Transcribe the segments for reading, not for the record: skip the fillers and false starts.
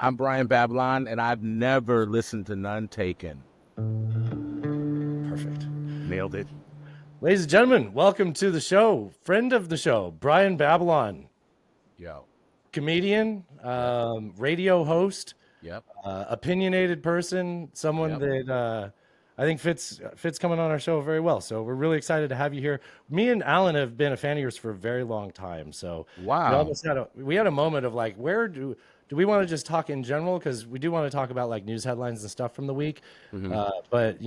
I'm Brian Babylon, and I've never listened to None Taken. Perfect. Nailed it. Ladies and gentlemen, welcome to the show. Friend of the show, Brian Babylon, Yo. comedian, radio host, Yep. opinionated person, someone that I think fits coming on our show very well. So we're really excited to have you here. Me and Alan have been a fan of yours for a very long time. So Wow. we had a moment of like, where do we want to just talk in general? Because we do want to talk about like news headlines and stuff from the week. But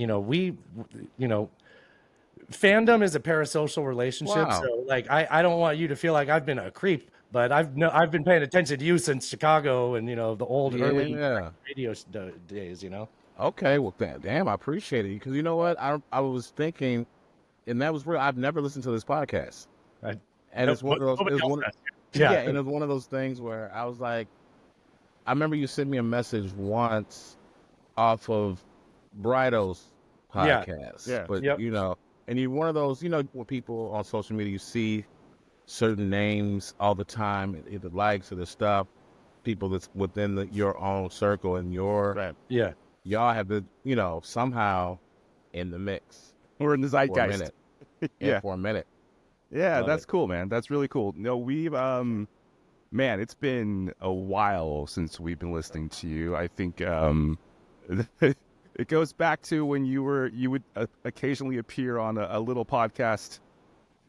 fandom is a parasocial relationship. Wow. So like, I don't want you to feel like I've been a creep, but I've been paying attention to you since Chicago and the old early Yeah. radio days. Okay. Well, damn, I appreciate it. Because you know what? I was thinking, and that was real. I've never listened to this podcast. And it's one of those. Nobody It's else one, has. yeah, and it's one of those things where I was like, I remember you sent me a message once off of Brido's podcast. Yeah. But, Yep. and you're one of those, when people on social media, you see certain names all the time, either likes or the stuff, people that's within your own circle, and Right. y'all have been, somehow in the mix We're in the for a zeitgeist. minute. Yeah. For a minute. Yeah, Love that's it. cool, man. That's really cool. No, we've man, it's been a while since we've been listening to you. I think it goes back to when you would occasionally appear on a little podcast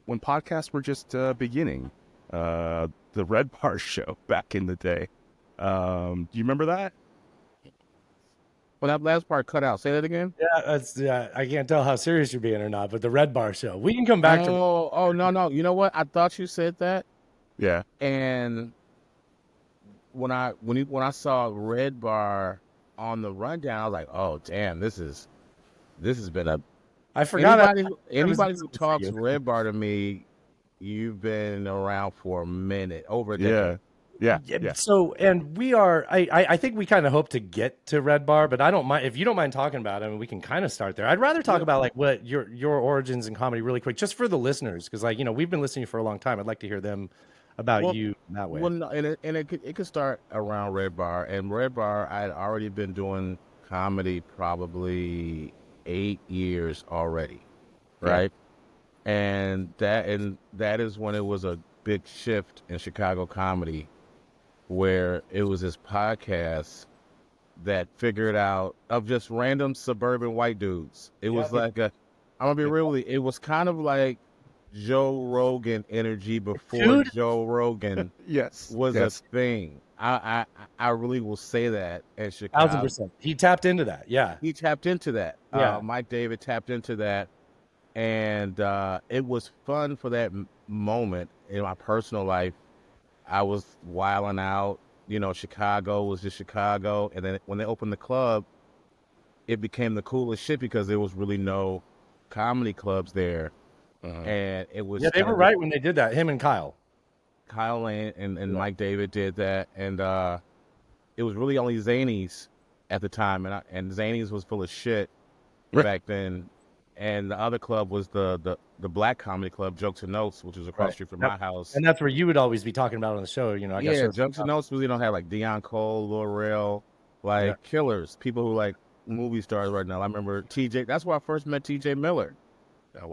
when podcasts were just beginning. The Red Bar show back in the day. Do you remember that? Well, that last part cut out. Say that again. Yeah, I can't tell how serious you're being or not, but the Red Bar show. We can come back to. Oh, no. You know what? I thought you said that. Yeah. And when I saw Red Bar on the rundown, I was like, "Oh, damn! This has been a." I forgot. Anybody who for talks you. Red Bar to me, you've been around for a minute, over a decade. Yeah. So, and we are. I think we kind of hope to get to Red Bar, but I don't mind if you don't mind talking about it. I mean, we can kind of start there. I'd rather talk about like what your origins in comedy really quick, just for the listeners, because like we've been listening for a long time. I'd like to hear them about Well, you that way. Well, no, and it could start around Red Bar, and Red Bar, I had already been doing comedy probably 8 years already, right? And that is when it was a big shift in Chicago comedy, where it was this podcast that figured out of just random suburban white dudes. It was like I'm gonna be real with you. It was kind of like Joe Rogan energy before Dude. Joe Rogan Yes. was yes. a thing. I really will say that in Chicago. 1000%. He tapped into that. Yeah. He tapped into that. Yeah. Mike David tapped into that, and it was fun for that moment in my personal life. I was wilding out. Chicago was just Chicago, and then when they opened the club, it became the coolest shit because there was really no comedy clubs there, and it was. Yeah, they were right when they did that. Him and Kyle. Kyle Lane and Mike David did that, and it was really only Zanies at the time, and Zanies was full of shit back then, and the other club was the Black Comedy Club, Jokes and Notes, which was across the street from my house. And that's where you would always be talking about on the show. I guess. Jokes and Notes really don't have like Deion Cole, Laurel, killers, people who like movie stars right now. I remember TJ. That's where I first met TJ Miller.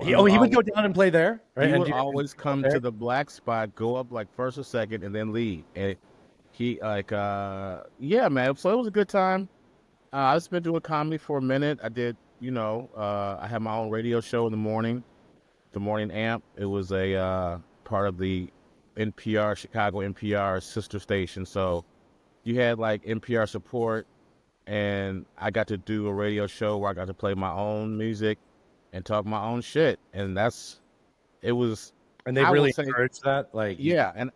He would go down and play there, right? He And would always come to the black spot, go up like first or second, and then leave. And he yeah, man. So it was a good time. I've been doing comedy for a minute. I did, I had my own radio show in the morning, the Morning Amp. It was a part of the NPR, Chicago NPR sister station. So you had like NPR support, and I got to do a radio show where I got to play my own music and talk my own shit, and it was. And they really encouraged that, like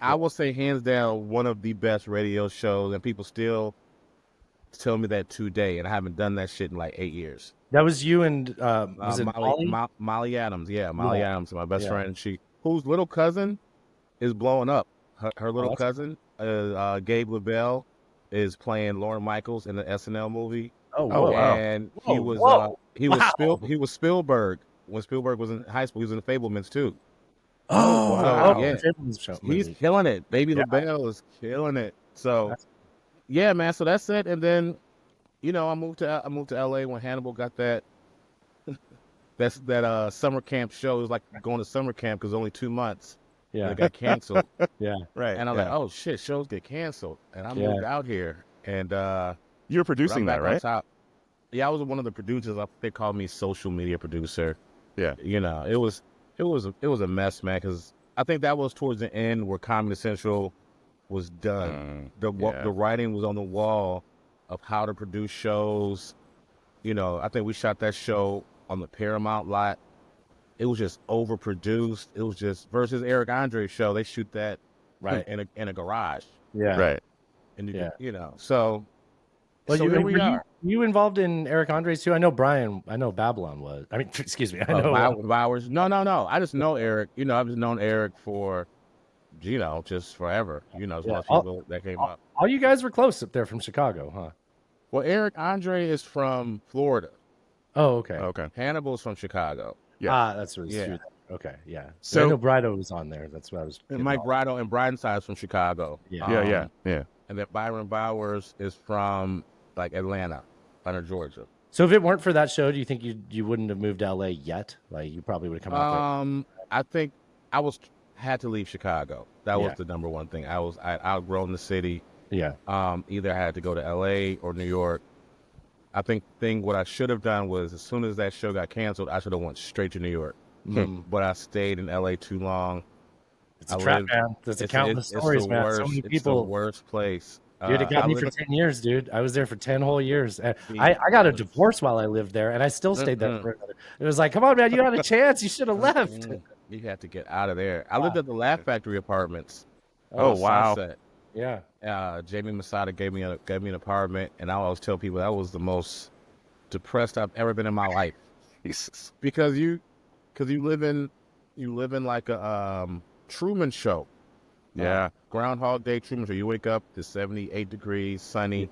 I will say hands down one of the best radio shows, and people still tell me that today, and I haven't done that shit in like 8 years. That was you and was it Molly Adams? Yeah, Molly Adams, my best friend. Whose little cousin is blowing up. Her little cousin, Gabe LaBelle, is playing Lorne Michaels in the SNL movie. Oh wow! And he was Spielberg when Spielberg was in high school. He was in the Fablemans too. Oh, yeah, he's killing it. Baby LaBelle is killing it. So yeah, man. So that's it. And then, I moved to LA when Hannibal got that summer camp show. It was like going to summer camp because only 2 months, and Yeah. it got canceled. Yeah. Right. And I was like, Yeah. oh shit, shows get canceled. And I Yeah. moved out here, and You're but I'm producing that, back on right? top. Yeah, I was one of the producers. They called me social media producer. Yeah. It was a mess, man. Because I think that was towards the end where Comedy Central was done. The Yeah. writing was on the wall of how to produce shows. I think we shot that show on the Paramount lot. It was just overproduced. It was just versus Eric Andre's show. They shoot that Right. in a garage, Yeah. Right. and Yeah. so Well, here we were are. you involved in Eric Andre's too? I know Babylon was. I mean, excuse me. I know. Bowers. No, no, no. I just know Eric. I've just known Eric for, just forever. As Yeah. much people that came up. All you guys were close up there from Chicago, huh? Well, Eric Andre is from Florida. Oh, okay. Okay. Hannibal's from Chicago. Yeah. Ah, that's what it's Yeah. true. Okay, yeah. So- I know Brido was on there. That's what I was. And getting Mike off. Brado and Bridenstine's from Chicago. Yeah. Yeah. And then Byron Bowers is from like Atlanta, Georgia. So if it weren't for that show, do you think you wouldn't have moved to LA yet? Like you probably would have come out I think I had to leave Chicago. That was Yeah. the number one thing. I'd outgrown the city. there. Yeah. Either I had to go to LA or New York. I think what I should have done was as soon as that show got canceled, I should have went straight to New York. But I stayed in LA too long. It's a trap, man. There's a countless stories, the man. worst, So many It's people. the worst place. Dude, it got I me live for 10 years, dude. I was there for 10 whole years. And See, I got a divorce while I lived there, and I still stayed there for another. It was like, come on, man, you had a chance. You should have left. You had to get out of there. I lived at the Laugh Factory Apartments. Oh, on wow. Sunset. Yeah. Jamie Masada gave me an apartment, and I always tell people that was the most depressed I've ever been in my life. Jesus. Because you live in like a Truman Show. Yeah. Groundhog Day Truman Show. You wake up, it's 78 degrees, sunny.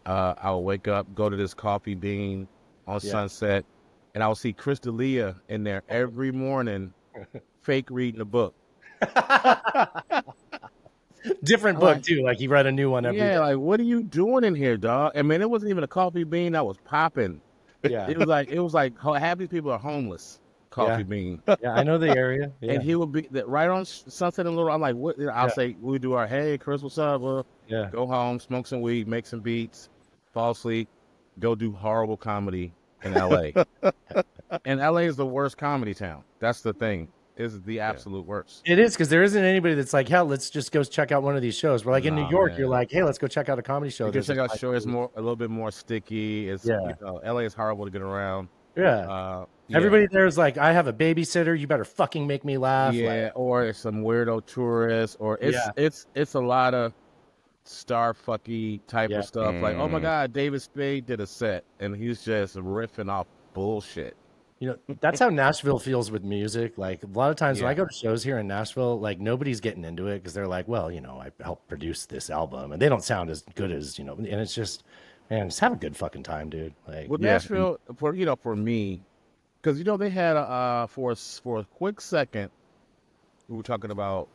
I'll wake up, go to this Coffee Bean on Sunset, and I'll see Chris D'Elia in there every morning, fake reading a book. Different book, too. Like he read a new one every day. Like, what are you doing in here, dog? I mean, it wasn't even a Coffee Bean that was popping. Yeah. It was like half these people are homeless. Coffee Bean. Yeah, I know the area. Yeah. And he would be right on Sunset and Little. I'm like, what? I'll say, we do our, hey, Chris, what's up? Well, go home, smoke some weed, make some beats, fall asleep, go do horrible comedy in LA. And LA is the worst comedy town. That's the thing. It's the absolute worst. It is, because there isn't anybody that's like, hell, let's just go check out one of these shows. We're like in New York, man. you're like, hey, let's go check out a comedy show. You can There's check a- out the show. It's a little bit more sticky. It's LA is horrible to get around. Yeah. Everybody there is like, I have a babysitter. You better fucking make me laugh. Yeah, Like, or it's some weirdo tourist, or it's a lot of star fucky type of stuff. Like, oh my God, David Spade did a set, and he's just riffing off bullshit. you know, that's how Nashville feels with music. Like a lot of times when I go to shows here in Nashville, like nobody's getting into it because they're like, well, I helped produce this album, and they don't sound as good as and it's just, man, just have a good fucking time, dude. Like, Well, Nashville, for me, because they had for a quick second, we were talking about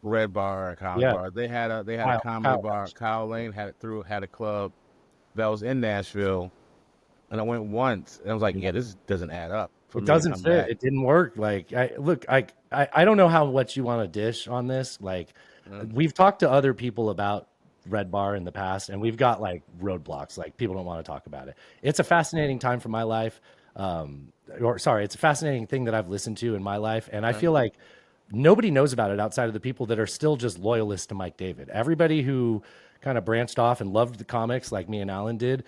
Red Bar and Comedy Bar. They had a comedy bar. Kyle Lane had a club that was in Nashville, and I went once, and I was like, yeah, this doesn't add up. It doesn't fit. It didn't work. Like, I don't know what you want to dish on this. Like, we've talked to other people about Red Bar in the past, and we've got like roadblocks. Like, people don't want to talk about it. It's a fascinating time for my life. It's a fascinating thing that I've listened to in my life, and I feel like nobody knows about it outside of the people that are still just loyalists to Mike David. Everybody who kind of branched off and loved the comics like me and Alan did,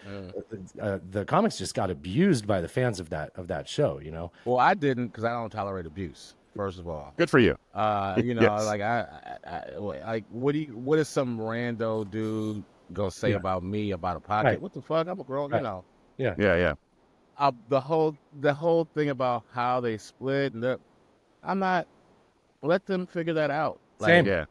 the comics just got abused by the fans of that show. Well, I didn't, because I don't tolerate abuse. First of all, Good for you. yes. Like like what is some rando dude gonna say about me about a podcast? Right. What the fuck? I'm a grown, Yeah. The whole thing about how they split, and I'm not. Let them figure that out. Same. Yeah.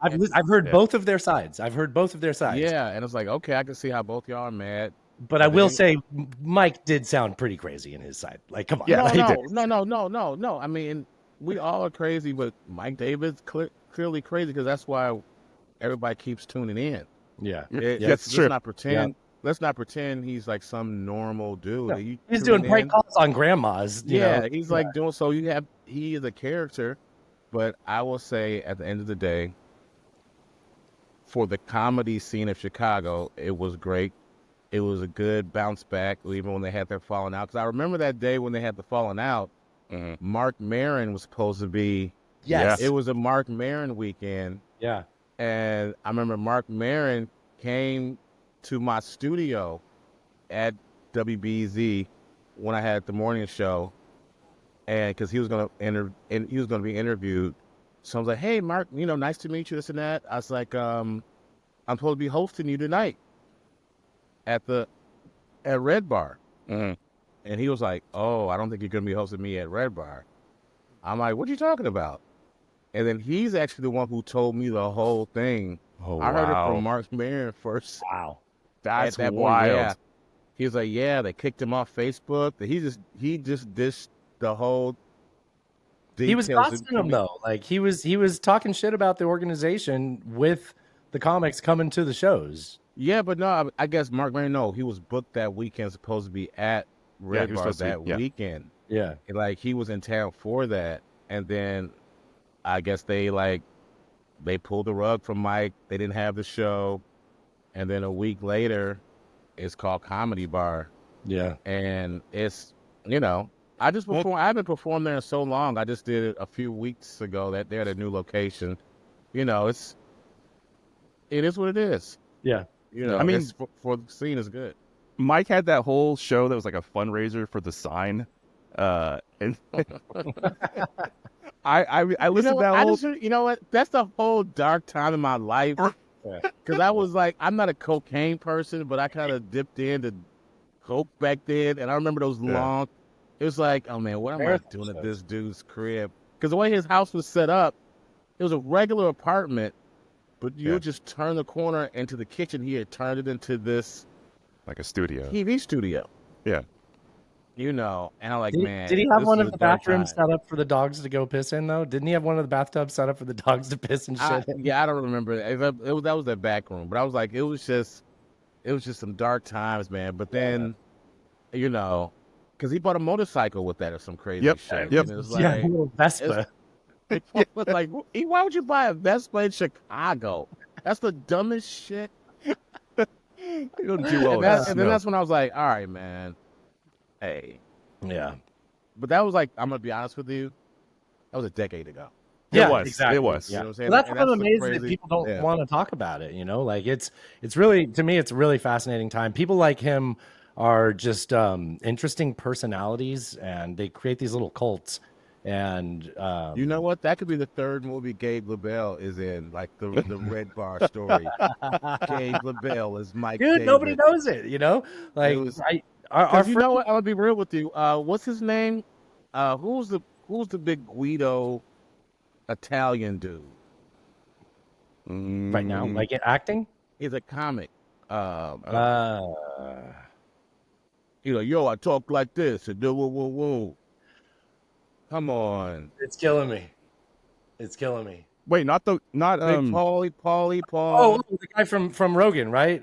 I've heard both of their sides. Yeah, and it's like, okay, I can see how both y'all are mad. But I will say, Mike did sound pretty crazy in his side. Like, come on. Yeah, he did. No. I mean, we all are crazy, but Mike David's clearly crazy because that's why everybody keeps tuning in. Yeah. That's Let's true. not pretend. Let's not pretend he's like some normal dude. No, You he's doing tune prank in. calls on grandmas, you know. Yeah, he's like doing so. He is a character, but I will say at the end of the day, for the comedy scene of Chicago, it was great. It was a good bounce back, even when they had their falling out. Because I remember that day when they had the falling out. Mark Maron was supposed to be. Yes. It was a Mark Maron weekend, Yeah. and I remember Mark Maron came to my studio at WBZ when I had the morning show, and because he was gonna he was gonna be interviewed. So I was like, "Hey, Mark, nice to meet you. This and that." I was like, "I'm supposed to be hosting you tonight at Red Bar," and he was like, "Oh, I don't think you're gonna be hosting me at Red Bar." I'm like, "What are you talking about?" And then he's actually the one who told me the whole thing. Oh, I heard it from wow. Mark Maron first. Wow. At That's that point, wild. yeah. He was like, "Yeah, they kicked him off Facebook." He just dished the whole He was details. costing him though. Like he was talking shit about the organization with the comics coming to the shows. Yeah, but no, I guess Mark Maron, no, he was booked that weekend, supposed to be at Yeah, Red he was Bar supposed to that be. Yeah. weekend. Yeah. And like he was in town for that. And then I guess they pulled the rug from Mike. They didn't have the show. And then a week later, it's called Comedy Bar. Yeah. And it's, I just perform. I haven't performed there in so long. I just did it a few weeks ago. That they're at a new location. It is what it is. Yeah. I mean, it's for the scene is good. Mike had that whole show that was like a fundraiser for the sign. And I listened to that whole. You know what? That's the whole dark time in my life. Because I was like, I'm not a cocaine person, but I kind of dipped into coke back then. And I remember those long. It was like, oh man, what am I doing at this dude's crib? Because the way his house was set up, it was a regular apartment, but you would just turn the corner into the kitchen. He had turned it into this Like a studio. TV studio. Yeah. And I'm like, man. Did he have this one is of a the dark bathrooms time. set up for the dogs to go piss in though? Didn't he have one of the bathtubs set up for the dogs to piss and shit in? Yeah, I don't remember. That was their back room, but I was like, it was just some dark times, man. But then, because he bought a motorcycle with that or some crazy shit. Yep. And it was Yeah, like, a little Vespa. it was like, why would you buy a Vespa in Chicago? That's the dumbest shit. He doesn't do well. And then that's when I was like, all right, man. Hey. Yeah. But that was like, I'm going to be honest with you, that was a decade ago. It was. Exactly. It was. You know what I'm saying? Well, that's And what I'm the amazed crazy- that people don't yeah. want to talk about it. Like it's really, to me, it's a really fascinating time. People like him are just interesting personalities, and they create these little cults. And You know what? That could be the third movie Gabe LaBelle is in, like the Red Bar story. Gabe LaBelle is Mike. dude, David. nobody knows it. Like It was- our you know what? I'm gonna be real with you. What's his name? Who's the big Guido Italian dude? right now, like acting. He's a comic. Yo, I talk like this and do woo woo woo. Come on. It's killing me. It's killing me. Wait, not Big Paulie. Oh, the guy from Rogan, right?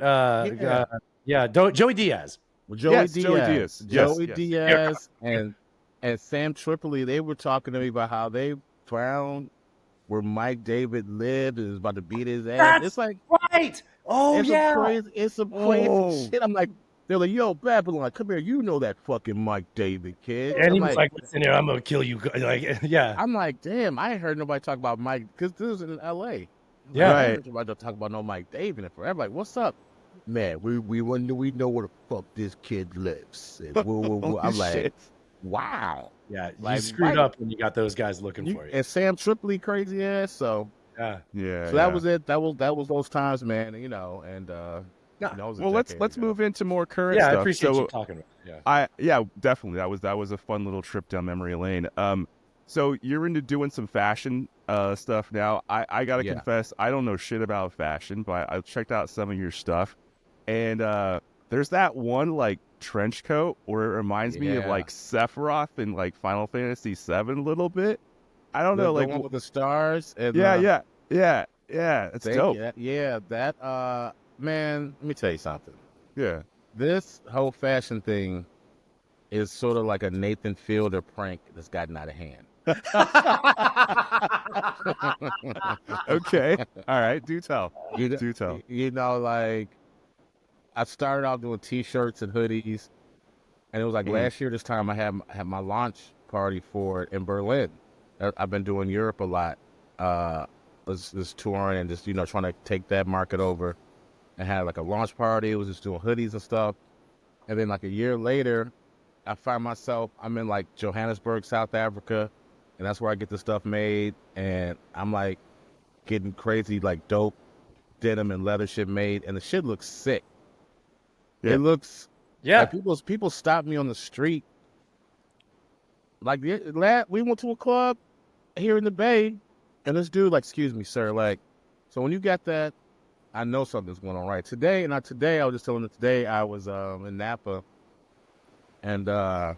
Joey Diaz. Well, Joey Yes, Diaz. Joey Diaz. Joey Yes. Diaz and Sam Tripoli, they were talking to me about how they found where Mike David lived and was about to beat his ass. That's It's like, right. Oh it's some crazy shit. I'm like, they're like, yo, Babylon, come here. You know that fucking Mike David kid. And I'm he was like, listen here, I'm gonna kill you. Like, yeah. I'm like, damn, I ain't heard nobody talk about Mike because this was in L.A. Yeah. I ain't heard nobody talk about no Mike David in forever. Like, what's up, man? We know where the fuck this kid lives. And I'm like, shit. wow. Yeah, you Like, screwed Mike- up when you got those guys looking for you. And Sam Tripoli crazy ass. So Yeah. Yeah. that was it. That was those times, man. And it was a Well, let's decade ago. move into more current Yeah, stuff. I appreciate So, you talking about it. yeah, definitely. That was a fun little trip down memory lane. So you're into doing some fashion stuff now. I gotta confess, I don't know shit about fashion, but I checked out some of your stuff, and there's that one like trench coat where it reminds me of like Sephiroth in like Final Fantasy VII a little bit. I don't know, the one with the stars. And, yeah. It's thank dope. you. Yeah, that man, let me tell you something. Yeah. This whole fashion thing is sort of like a Nathan Fielder prank that's gotten out of hand. Okay. All right. Do tell. You know, Do tell. like I started off doing T-shirts and hoodies, and it was like Mhm. last year this time I had my launch party for it in Berlin. I've been doing Europe a lot, was touring and just trying to take that market over, and had like a launch party. It was just doing hoodies and stuff, and then like a year later, I find myself I'm in like Johannesburg, South Africa, and that's where I get the stuff made, and I'm like getting crazy like dope denim and leather shit made, and the shit looks sick. Yeah. It looks Yeah. like people stop me on the street. Like we went to a club here in the Bay, and this dude like, excuse me, sir, like, so when you got that, I know something's going on right today. And not today, I was just telling him today I was in Napa, and I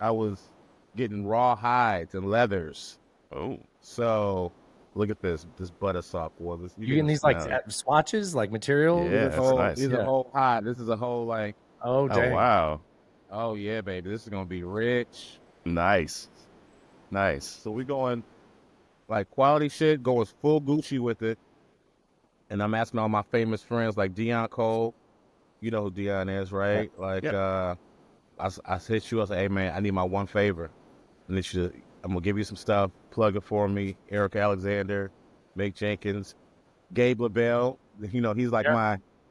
was getting raw hides and leathers. Oh. So look at this butter soft boy. You getting these like smell swatches, like material? Yeah, that's nice. These are whole hide. This is a whole like, Oh, Oh dang. wow. oh yeah, baby, this is gonna be rich. Nice. Nice. So we going like quality shit, going full Gucci with it. And I'm asking all my famous friends like Dion Cole. You know who Dion is, right? Like Yeah. I hit you, I say, hey man, I need my one favor. And I'm gonna give you some stuff, plug it for me. Eric Alexander, Mick Jenkins, Gabe LaBelle. He's like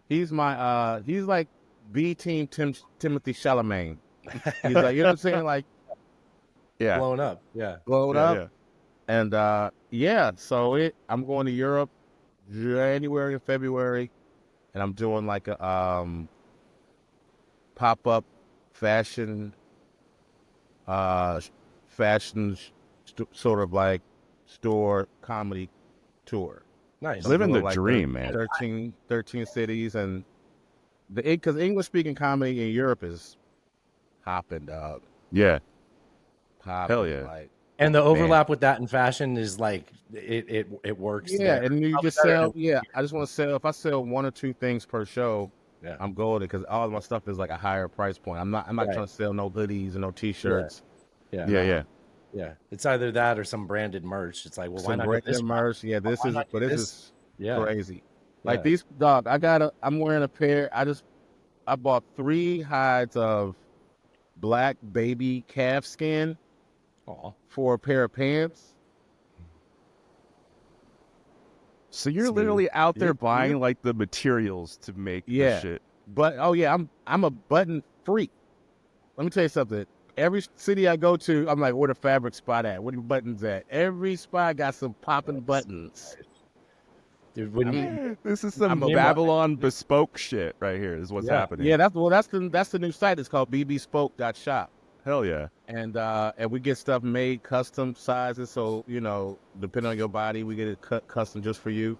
he's like B team Timothy Chalamet. He's like, you know what I'm saying? Like Yeah. Blown up. Yeah. blowing Yeah. up. Yeah. And so I'm going to Europe January and February, and I'm doing like a pop-up fashion sort of like store comedy tour. Nice. I'm Living doing the like dream, man. 13 cities, and because English speaking comedy in Europe is hopping, dog. Yeah. Popping, Hell yeah. like, And the overlap with that in fashion is like it works. yeah, there. and you Probably just better sell. than- Yeah, I just want to sell. If I sell one or two things per show, Yeah. I'm golden because all of my stuff is like a higher price point. I'm not Right. trying to sell no hoodies and no T-shirts. Yeah. Yeah. Yeah. Yeah. It's either that or some branded merch. It's like, well, why Some not get this branded merch. Yeah, this Why is, not but get this this? is Yeah. crazy. Like Yeah. these, dog. I'm wearing a pair. I bought 3 hides of black baby calf skin Aw. for a pair of pants. So you're Smooth. literally out there Yeah. buying like the materials to make Yeah. the shit. But I'm a button freak. Let me tell you something. Every city I go to, I'm like, where the fabric spot at? Where the buttons at? Every spot got some popping buttons. Dude, when you, I'm- This is some I'm a- Babylon bespoke shit right here. Is what's Yeah. happening. Yeah, that's the new site. It's called bbspoke.shop. Hell yeah. And we get stuff made custom sizes. So depending on your body, we get it cut custom just for you.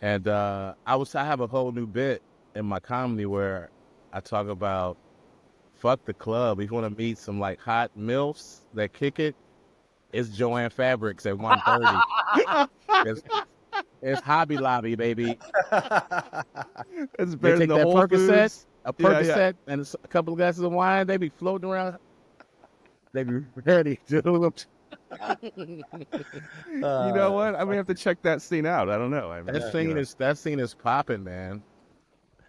And I have a whole new bit in my comedy where I talk about fuck the club. If you want to meet some like hot milfs that kick it, it's Joanne Fabrics at 1:30. It's Hobby Lobby, baby. It's They better than take the that Whole Percocet, Foods. a Yeah, yeah. Percocet, and a couple of glasses of wine. They be floating around. They be ready to do them. You know what? I may have to check that scene out. I don't know. I mean, That scene is popping, man.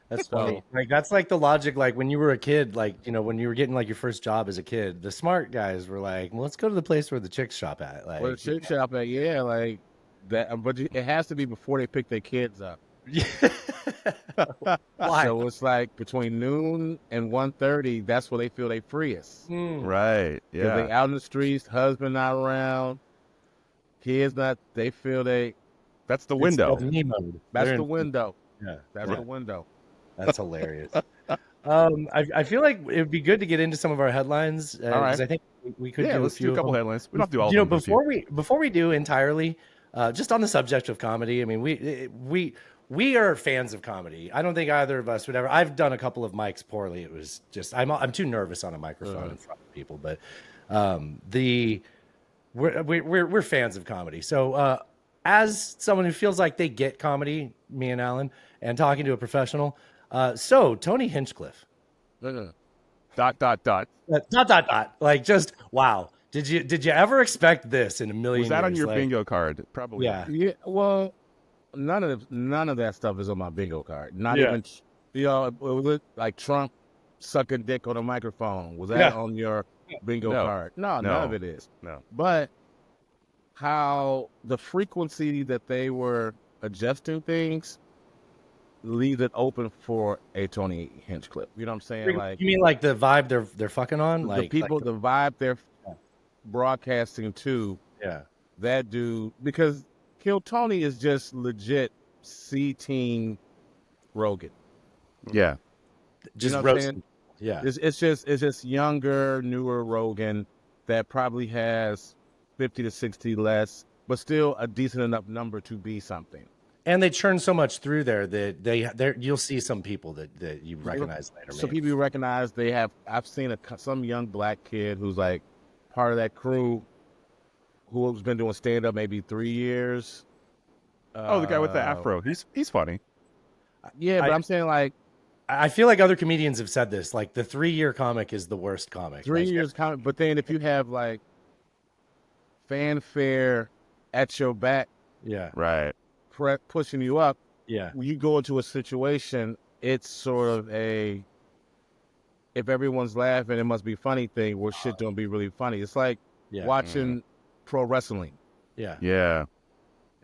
That's So- funny. Like that's like the logic. Like when you were a kid, like when you were getting like your first job as a kid, the smart guys were like, "Well, let's go to the place where the chicks shop at." Like, Where the chick shop at, yeah, like that. But it has to be before they pick their kids up. why? So it's like between noon and 1:30. That's where they feel they freest. right. Because they Yeah. out in the streets, husband not around, kids not. They feel That's the window. It's me mode. that's They're the in- window. Yeah, That's yeah. the window. That's hilarious. I feel like it'd be good to get into some of our headlines All right. because I think we could Yeah. do Let's a few do a of couple them. headlines. We don't have to do all of them. but a few. Before we do entirely, just on the subject of comedy, I mean, we are fans of comedy. I don't think either of us would ever. I've done a couple of mics poorly. It was just I'm too nervous on a microphone in front of people. But we're fans of comedy. So as someone who feels like they get comedy, me and Alan, and talking to a professional. So Tony Hinchcliffe. Uh, Dot. Like, just wow. Did you ever expect this in a million Was that years? on your Like, bingo card? Probably yeah. not. Yeah, well, none of that stuff is on my bingo card. Not Yeah. even, was it like Trump sucking dick on a microphone? Was that Yeah. on your bingo No. card? No, none of No. it is. No. But how the frequency that they were adjusting things leaves it open for a Tony Hinchcliffe. You know what I'm saying? Like You mean like the vibe they're fucking on? the Like people, the vibe they're broadcasting to yeah. that dude, because Kill Tony is just legit C team Rogan. Yeah. Just know what I'm roasting. saying? Yeah. It's just younger, newer Rogan that probably has 50 to 60 less, but still a decent enough number to be something. And they churn so much through there that you'll see some people that you recognize later. So maybe. people you recognize, they have. I've seen some young black kid who's like part of that crew who's been doing stand up maybe 3 years. Oh, the guy with the afro. He's funny. Yeah, but I'm saying like I feel like other comedians have said this. Like the 3-year comic is the worst comic. 3 Like, years comic. But then if you have like fanfare at your back, yeah, Right. pushing you up, yeah, when you go into a situation, it's sort of a if everyone's laughing, it must be funny thing where shit don't be really funny. It's like yeah, watching pro wrestling. yeah. Yeah.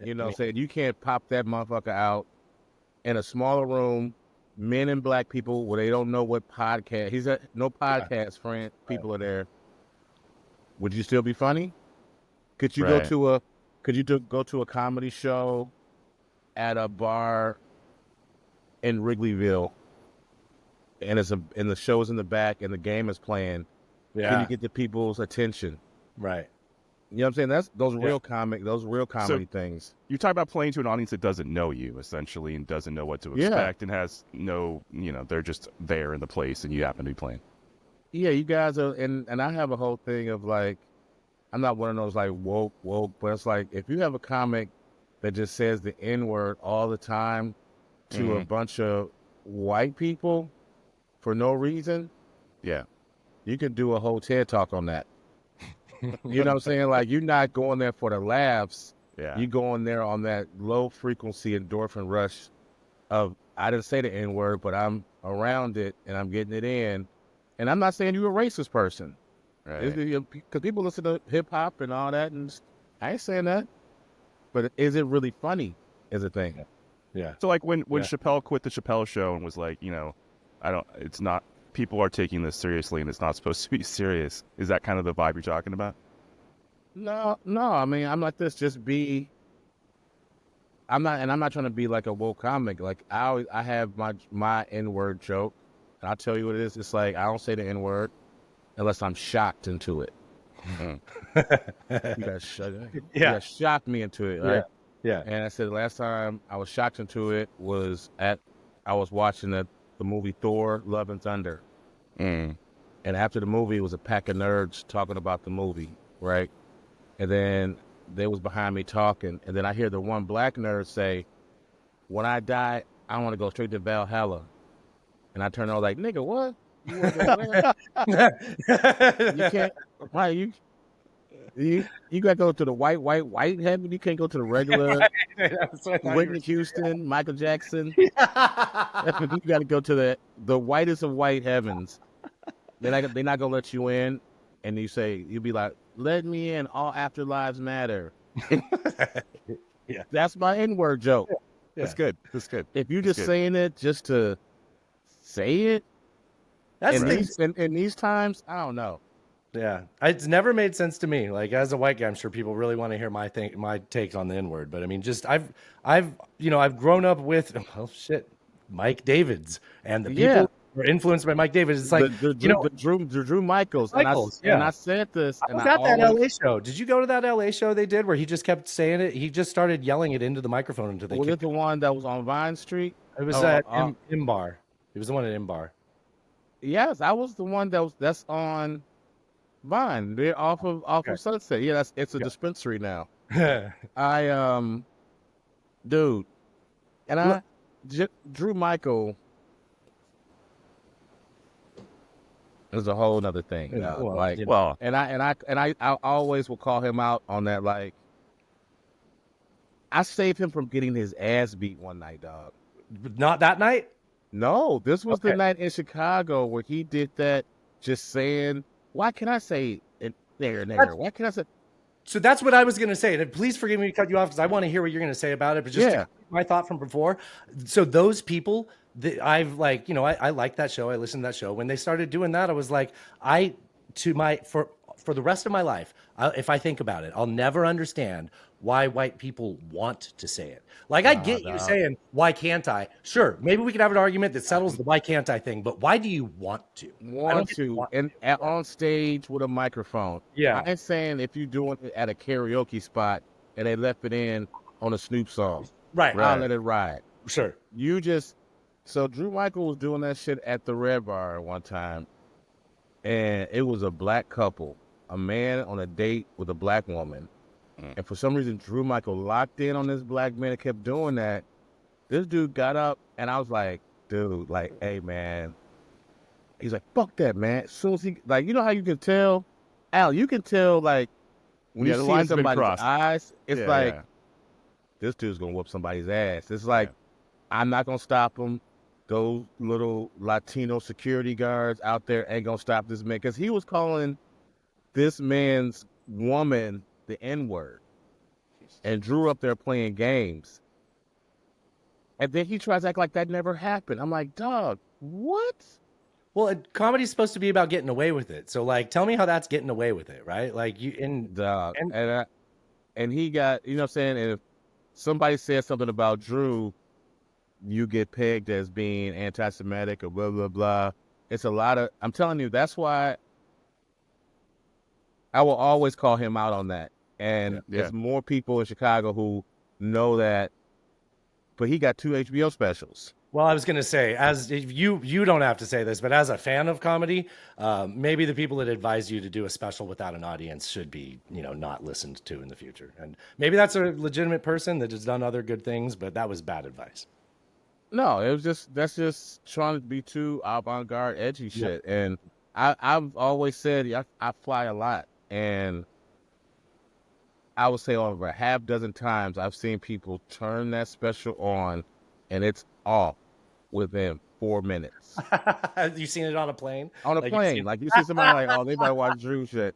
You know, saying you can't pop that motherfucker out in a smaller room, men and black people where they don't know what podcast. He's at no podcast friend. People are there. Would you still be funny? Could you Right. go to a comedy show at a bar in Wrigleyville, and the show's in the back and the game is playing? Yeah. Can you get the people's attention? Right. You know what I'm saying? That's those real comedy things. You talk about playing to an audience that doesn't know you, essentially, and doesn't know what to Yeah. expect, and has no, they're just there in the place, and you happen to be playing. Yeah, you guys are, and I have a whole thing of like, I'm not one of those like woke, but it's like if you have a comic that just says the N word all the time to a bunch of white people for no reason, Yeah. you can do a whole TED talk on that. You know what I'm saying? Like you're not going there for the laughs. Yeah. You going there on that low frequency endorphin rush of I didn't say the N word, but I'm around it and I'm getting it in. And I'm not saying you're a racist person. Right. Because people listen to hip hop and all that, and I ain't saying that. But is it really funny? Is a thing. Yeah. So like when Chappelle quit the Chappelle show and was like, it's not, people are taking this seriously and it's not supposed to be serious. Is that kind of the vibe you're talking about? No. I mean, I'm like this. I'm not trying to be like a woke comic. Like I have my N-word joke, and I'll tell you what it is. It's like I don't say the N-word unless I'm shocked into it. You guys shocked me into it, right? Yeah. And I said the last time I was shocked into it was I was watching the movie Thor: Love and Thunder. Mm. And after the movie, it was a pack of nerds talking about the movie, right? And then they was behind me talking, and then I hear the one black nerd say, "When I die, I want to go straight to Valhalla." And I turned on like, "Nigga, what? You wanna go there? You can't. Why you got to go to the white heaven. You can't go to the regular Whitney Houston, Michael Jackson. You got to go to the whitest of white heavens. They're not gonna let you in, and you'll be like, "Let me in. All afterlives matter." Yeah. That's my N-word joke. Yeah. That's good. That's good. If you're That's just good. saying it just to say it, That's in these times, I don't know. Yeah, it's never made sense to me. Like as a white guy, I'm sure people really want to hear my takes on the N-word. But I mean, just I've grown up with Mike Davids, and the people who are influenced by Mike Davids. It's like the Drew Michaels, and I said this, I was at that LA show. Did you go to that LA show they did where he just kept saying it? He just started yelling it into the microphone until they. Was it the one that was on Vine Street? It was at Imbar. It was the one at Imbar. Yes, I was the one that's on Vine. They're off of Sunset. Yeah, it's a dispensary now. Dude, and Drew Michael is a whole nother thing. Yeah, well, Like, you know, Well, I always will call him out on that. Like, I saved him from getting his ass beat one night, dog. not that night. No, this was the Okay. night in Chicago where he did that. Just saying, why can I say it there, nigger? Why can I say? So that's what I was going to say. And please forgive me to cut you off because I want to hear what you're going to say about it. But just to Yeah, complete my thought from before, so those people that I've like, I like that show. I listened to that show. When they started doing that, I was like, I to my for the rest of my life, if I think about it, I'll never understand why white people want to say it. Like I nah, get you dog. saying, why can't I? Sure, maybe we could have an argument that settles the why can't I thing, but why do you want to? I don't Want get the to want and to. on stage with a microphone. I Yeah. ain't saying if you doing it at a karaoke spot and they left it in on a Snoop song, Right. I'll right. let it ride. Sure. You just so Drew Michael was doing that shit at the Red Bar one time, and it was a black couple, a man on a date with a black woman, Mm. and for some reason Drew Michael locked in on this black man and kept doing that. This dude got up, and I was like, dude, like, hey man, he's like, fuck that man. As soon as he like, you know how you can tell, Al, you can tell like when you Yeah, the see in line's been somebody's crossed. eyes, it's Yeah, like yeah, this dude's gonna whoop somebody's ass. It's yeah. like I'm not gonna stop him. Those little Latino security guards out there ain't gonna stop this man because he was calling this man's woman the N word and Drew up there playing games. And then he tries to act like that never happened. I'm like, dog, what? Well, comedy's supposed to be about getting away with it. So, like, tell me how that's getting away with it, right? Like, you Dog. and And he got, you know what I'm saying? And if somebody says something about Drew, you get pegged as being anti-Semitic or blah, blah, blah. It's a lot of, I'm telling you, that's why I will always call him out on that. Yeah, And yeah. it's more people in Chicago who know that, but he got 2 HBO specials. well, I was gonna say, as if you don't have to say this, but as a fan of comedy, maybe the people that advise you to do a special without an audience should be, not listened to in the future. And maybe that's a legitimate person that has done other good things, but that was bad advice. No, it was that's just trying to be too avant-garde, edgy Yeah. shit. And I've always said I fly a lot, and I would say over a half dozen times I've seen people turn that special on, and it's off within 4 minutes You seen it on a plane? on a Like you've plane. seen Like you see somebody like, oh, they might watch Drew shit.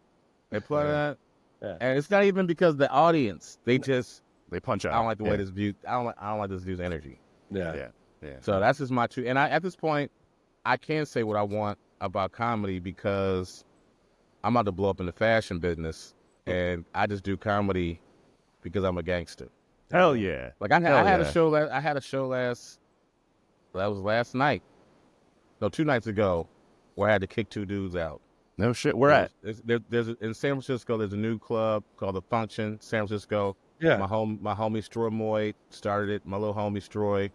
They play Yeah. that, Yeah. and it's not even because the audience. They just They punch out. I don't like the way Yeah, this view. I don't like this dude's energy. Yeah. yeah, yeah. So that's just my truth. And at this point, I can't say what I want about comedy because I'm about to blow up in the fashion business, and I just do comedy because I'm a gangster. Hell yeah. Like I Hell had yeah. a show last. I had a show last. That was last night. No, 2 nights ago, where I had to kick 2 dudes out. No shit. Where at? There's in San Francisco. There's a new club called the Function, San Francisco. Yeah. My homie Stroy Moy started it. My little homie Stroy,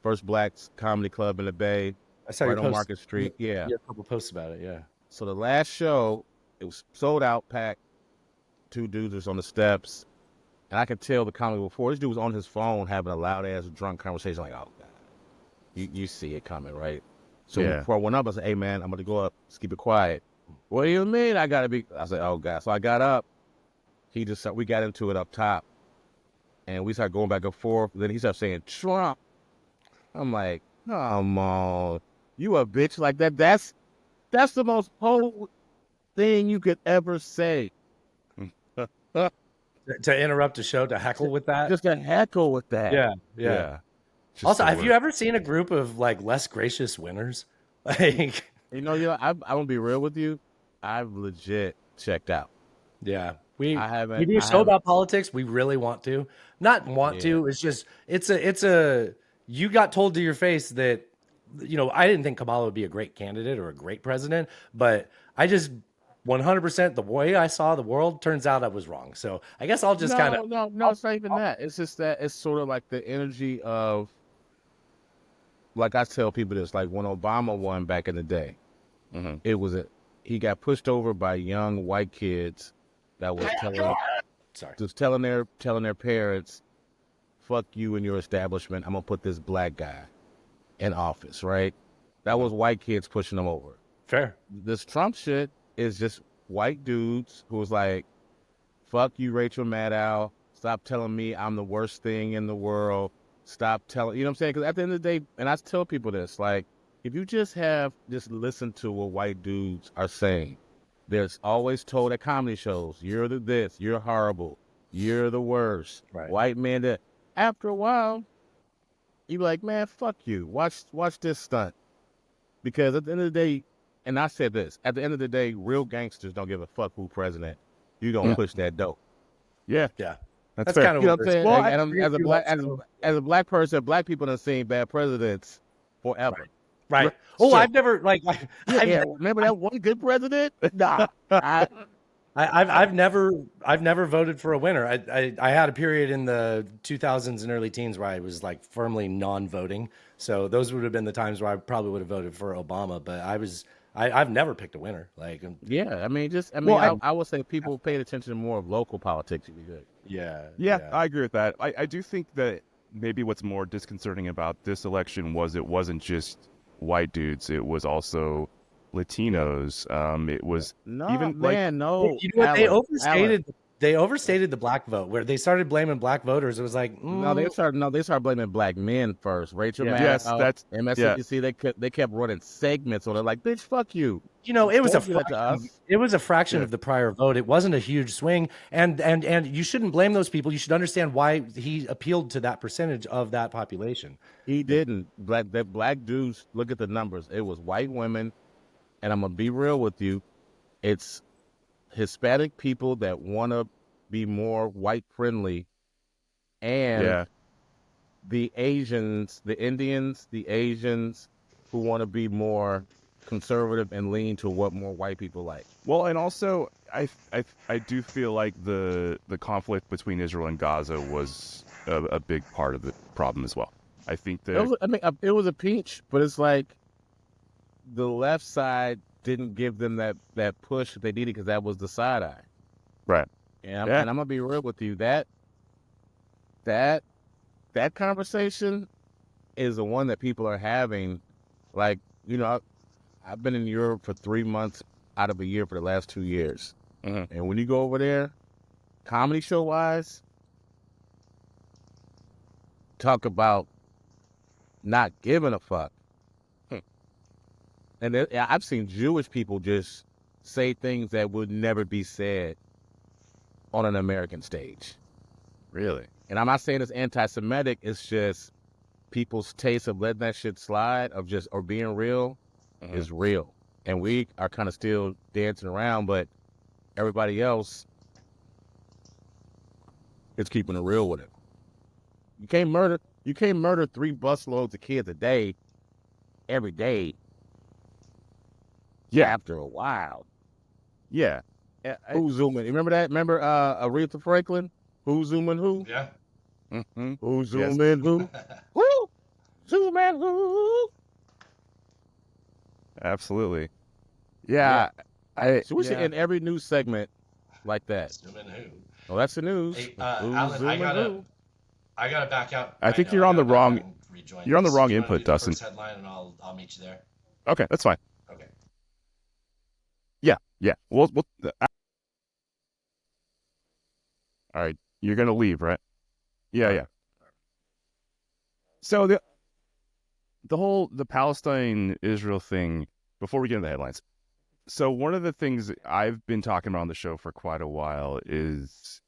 first black comedy club in the Bay, I saw right your on post. Market Street. Yeah. Yeah, a couple posts about it. Yeah. So the last show, it was sold out, packed. 2 dudes was on the steps, and I could tell the comedy before. This dude was on his phone having a loud ass drunk conversation. Like, oh god, you see it coming, right? So Yeah. before I went up, I said, hey man, I'm gonna go up. Just keep it quiet. What do you mean I gotta be? I said, oh god. So I got up. We got into it up top, and we started going back and forth. Then he started saying Trump. I'm like, come on, you a bitch like that? That's the most whole thing you could ever say. To interrupt a show to heckle with that. Just to heckle with that. Yeah. Just Also, so have we're- you ever seen a group of like less gracious winners? Like, I'm gonna be real with you. I've legit checked out. yeah, we I haven't. we do a I show haven't. about politics. We really want to, not want Yeah. to. It's just it's a. You got told to your face that I didn't think Kamala would be a great candidate or a great president, but I just 100% the way I saw the world turns out I was wrong. So I guess I'll just kind of No. It's not even that. It's just that it's sort of like the energy of, like I tell people this, like when Obama won back in the day, Mhm. it was he got pushed over by young white kids that was telling sorry. just telling their parents, fuck you and your establishment. I'm gonna put this black guy in office, right? That was white kids pushing them over. Fair. This Trump shit is just white dudes who was like, fuck you, Rachel Maddow. Stop telling me I'm the worst thing in the world. Stop telling, you know what I'm saying? Because at the end of the day, and I tell people this, like, if you just listen to what white dudes are saying, there's always told at comedy shows, you're the this, you're horrible, you're the worst. Right. White man that after a while, you be like, man, fuck you. Watch this stunt. Because at the end of the day, and I said this, at the end of the day, real gangsters don't give a fuck who president. You don't push that dope. Yeah, Yeah. that's That's fair. kind of You know what what I'm we're saying? Well, And I'm, as a agree black also. as a black person, black people have seen bad presidents forever. Right. Right. Oh, So- I've never Yeah, remember that one good president? Nah. I've never voted for a winner. I had a period in the 2000s and early teens where I was like firmly non-voting. So those would have been the times where I probably would have voted for Obama. But I've never picked a winner. Like, Yeah, I mean, Well, I would say people paid attention to more of local politics would be good. Yeah, I agree with that. I do think that maybe what's more disconcerting about this election was it wasn't just white dudes; it was also Latinos. It was No, even man, no. you know what? Alan. They overstated the black vote where they started blaming black voters. It was like, No, they started blaming black men first. Rachel Yeah. yes, Maddow, that's yeah, MSNBC, they kept running segments on it like, bitch, fuck you. you know, it was Don't do that to us. it was a fraction Yeah. of the prior vote. It wasn't a huge swing, and you shouldn't blame those people. You should understand why he appealed to that percentage of that population. He didn't. The black dudes, look at the numbers. It was white women, and I'm gonna be real with you. It's Hispanic people that want to be more white friendly, and yeah. the Asians, the Indians, the Asians who want to be more conservative and lean to what more white people like. Well, and also I do feel like the conflict between Israel and Gaza was a big part of the problem as well. I think that It was a peach, but it's like the left side didn't give them that push that they needed because that was the side eye. right. And Yeah. I'm gonna be real with you. That conversation is the one that people are having. Like, you know, I've been in Europe for 3 months out of a year for the last 2 years. Mhm. And when you go over there, comedy show wise, talk about not giving a fuck. And I've seen Jewish people just say things that would never be said on an American stage. Really. And I'm not saying it's anti-Semitic. It's just people's taste of letting that shit slide, or being real, is real. And we are kind of still dancing around, but everybody else is keeping it real with it. You can't murder 3 busloads of kids a day, every day. Yeah. After a while. Yeah. Who's zooming? Remember that? Remember Aretha Franklin? Who's zooming who? Yeah. Mhm. Who's Yes. zooming who? Who? Zooming who? Absolutely. Yeah. So we should yeah. end every news segment like that. Zooming who? Well, that's the news. Hey, Who's Alan, zooming who? I gotta back out. I right think now. you're I on the gotta back wrong- out and rejoin you're on the this. wrong Do you wanna input, do the Dustin. first headline, and I'll meet you there. Okay, that's fine. Okay. Yeah. Yeah. We'll all right. You're gonna leave, right? Yeah. Yeah. So the Palestine Israel thing. Before we get into the headlines, so one of the things I've been talking about on the show for quite a while is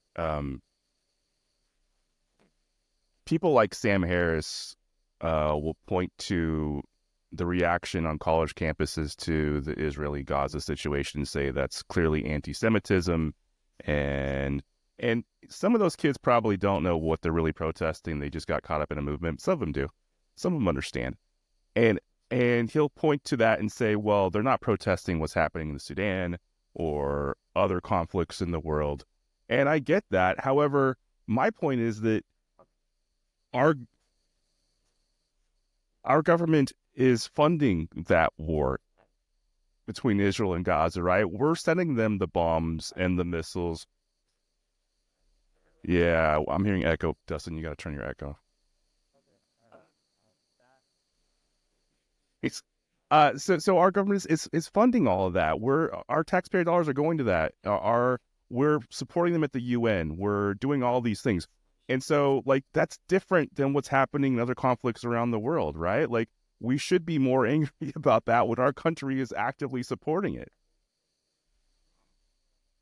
people like Sam Harris will point to the reaction on college campuses to the Israeli-Gaza situation and say that's clearly anti-Semitism, and some of those kids probably don't know what they're really protesting. They just got caught up in a movement. Some of them do. Some of them understand. And he'll point to that and say, well, they're not protesting what's happening in the Sudan or other conflicts in the world. And I get that. However, my point is that our government is funding that war between Israel and Gaza, right? We're sending them the bombs and the missiles Yeah, I'm hearing echo. Dustin, you got to turn your echo. It's so our government is funding all of that. Our taxpayer dollars are going to that. We're supporting them at the UN. We're doing all these things. And so like that's different than what's happening in other conflicts around the world, right? Like we should be more angry about that when our country is actively supporting it.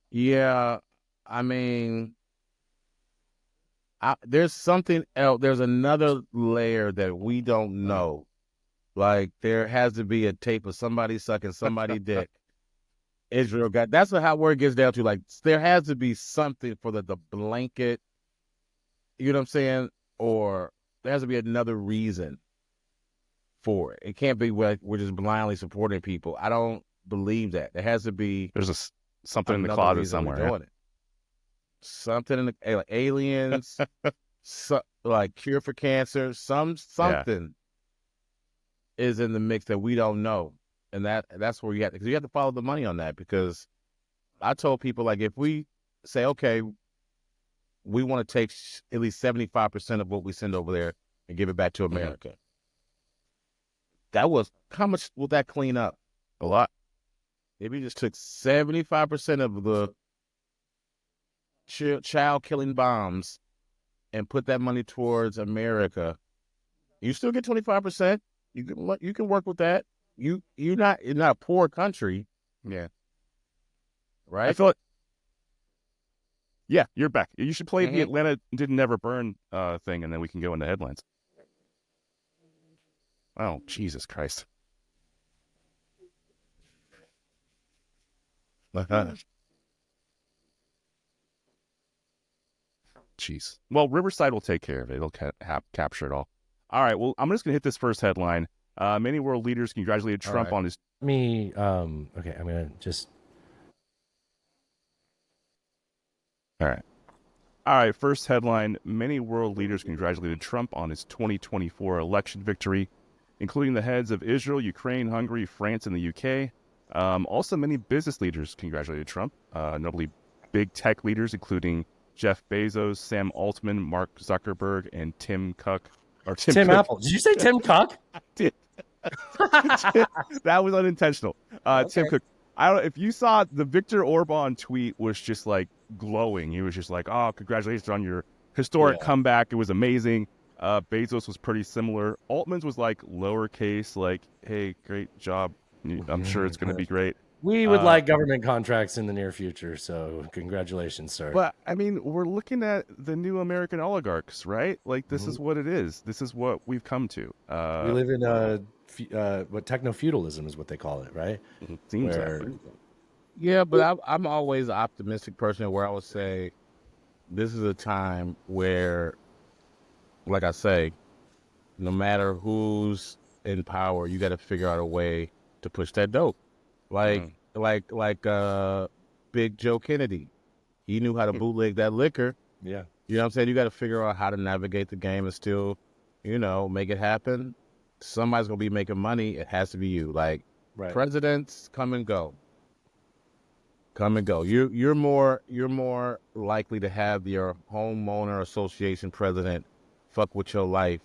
Yeah, I mean, there's something else. There's another layer that we don't know. Like there has to be a tape of somebody sucking somebody dick. Israel got that's how where it gets down to. Like there has to be something for the blanket. You know what I'm saying? Or there has to be another reason for it. It can't be like we're just blindly supporting people. I don't believe that. There has to be There's something in the another closet reason we're somewhere. doing it. Something in the like aliens, like cure for cancer, something is in the mix that we don't know, and that's where you have because you have to follow the money on that. Because I told people like if we say okay, we want to take at least 75% of what we send over there and give it back to America. Mm-hmm. That was how much will that clean up? A lot. If you just took 75% of the child killing bombs and put that money towards America, you still get 25%. You can work with that. You're not a poor country. Yeah. Right? I feel like yeah, you're back. You should play the Atlanta Didn't Never Burn thing, and then we can go into headlines. Oh, Jesus Christ. Jeez. Well, Riverside will take care of it. It'll capture it all. All right. Well, I'm just going to hit this first headline. Many world leaders congratulated Trump on his... Okay, I'm going to just... All right. First headline. Many world leaders congratulated Trump on his 2024 election victory, including the heads of Israel, Ukraine, Hungary, France, and the UK. Also, many business leaders congratulated Trump, notably big tech leaders, including Jeff Bezos, Sam Altman, Mark Zuckerberg, and Tim Cook. Or Tim Apple. Did you say Tim Cook? I did. That was unintentional. Okay. Tim Cook. I don't know if you saw the Viktor Orban tweet was just like glowing. He was just like, "Oh, congratulations on your historic comeback. It was amazing." Bezos was pretty similar. Altman's was like lowercase, like, "Hey, great job. I'm sure it's going to be great." We would like government contracts in the near future, so congratulations, sir. But I mean, we're looking at the new American oligarchs, right? Like, this is what it is. This is what we've come to. We live in what techno-feudalism is what they call it, right? Seems like. Yeah, but I'm always an optimistic person where I would say this is a time where, like I say, no matter who's in power, you got to figure out a way to push that dope. Like Big Joe Kennedy. He knew how to bootleg that liquor. Yeah. You know what I'm saying? You got to figure out how to navigate the game and still, make it happen. Somebody's going to be making money. It has to be you. Like, presidents come and go. Come and go. You're more likely to have your homeowner association president fuck with your life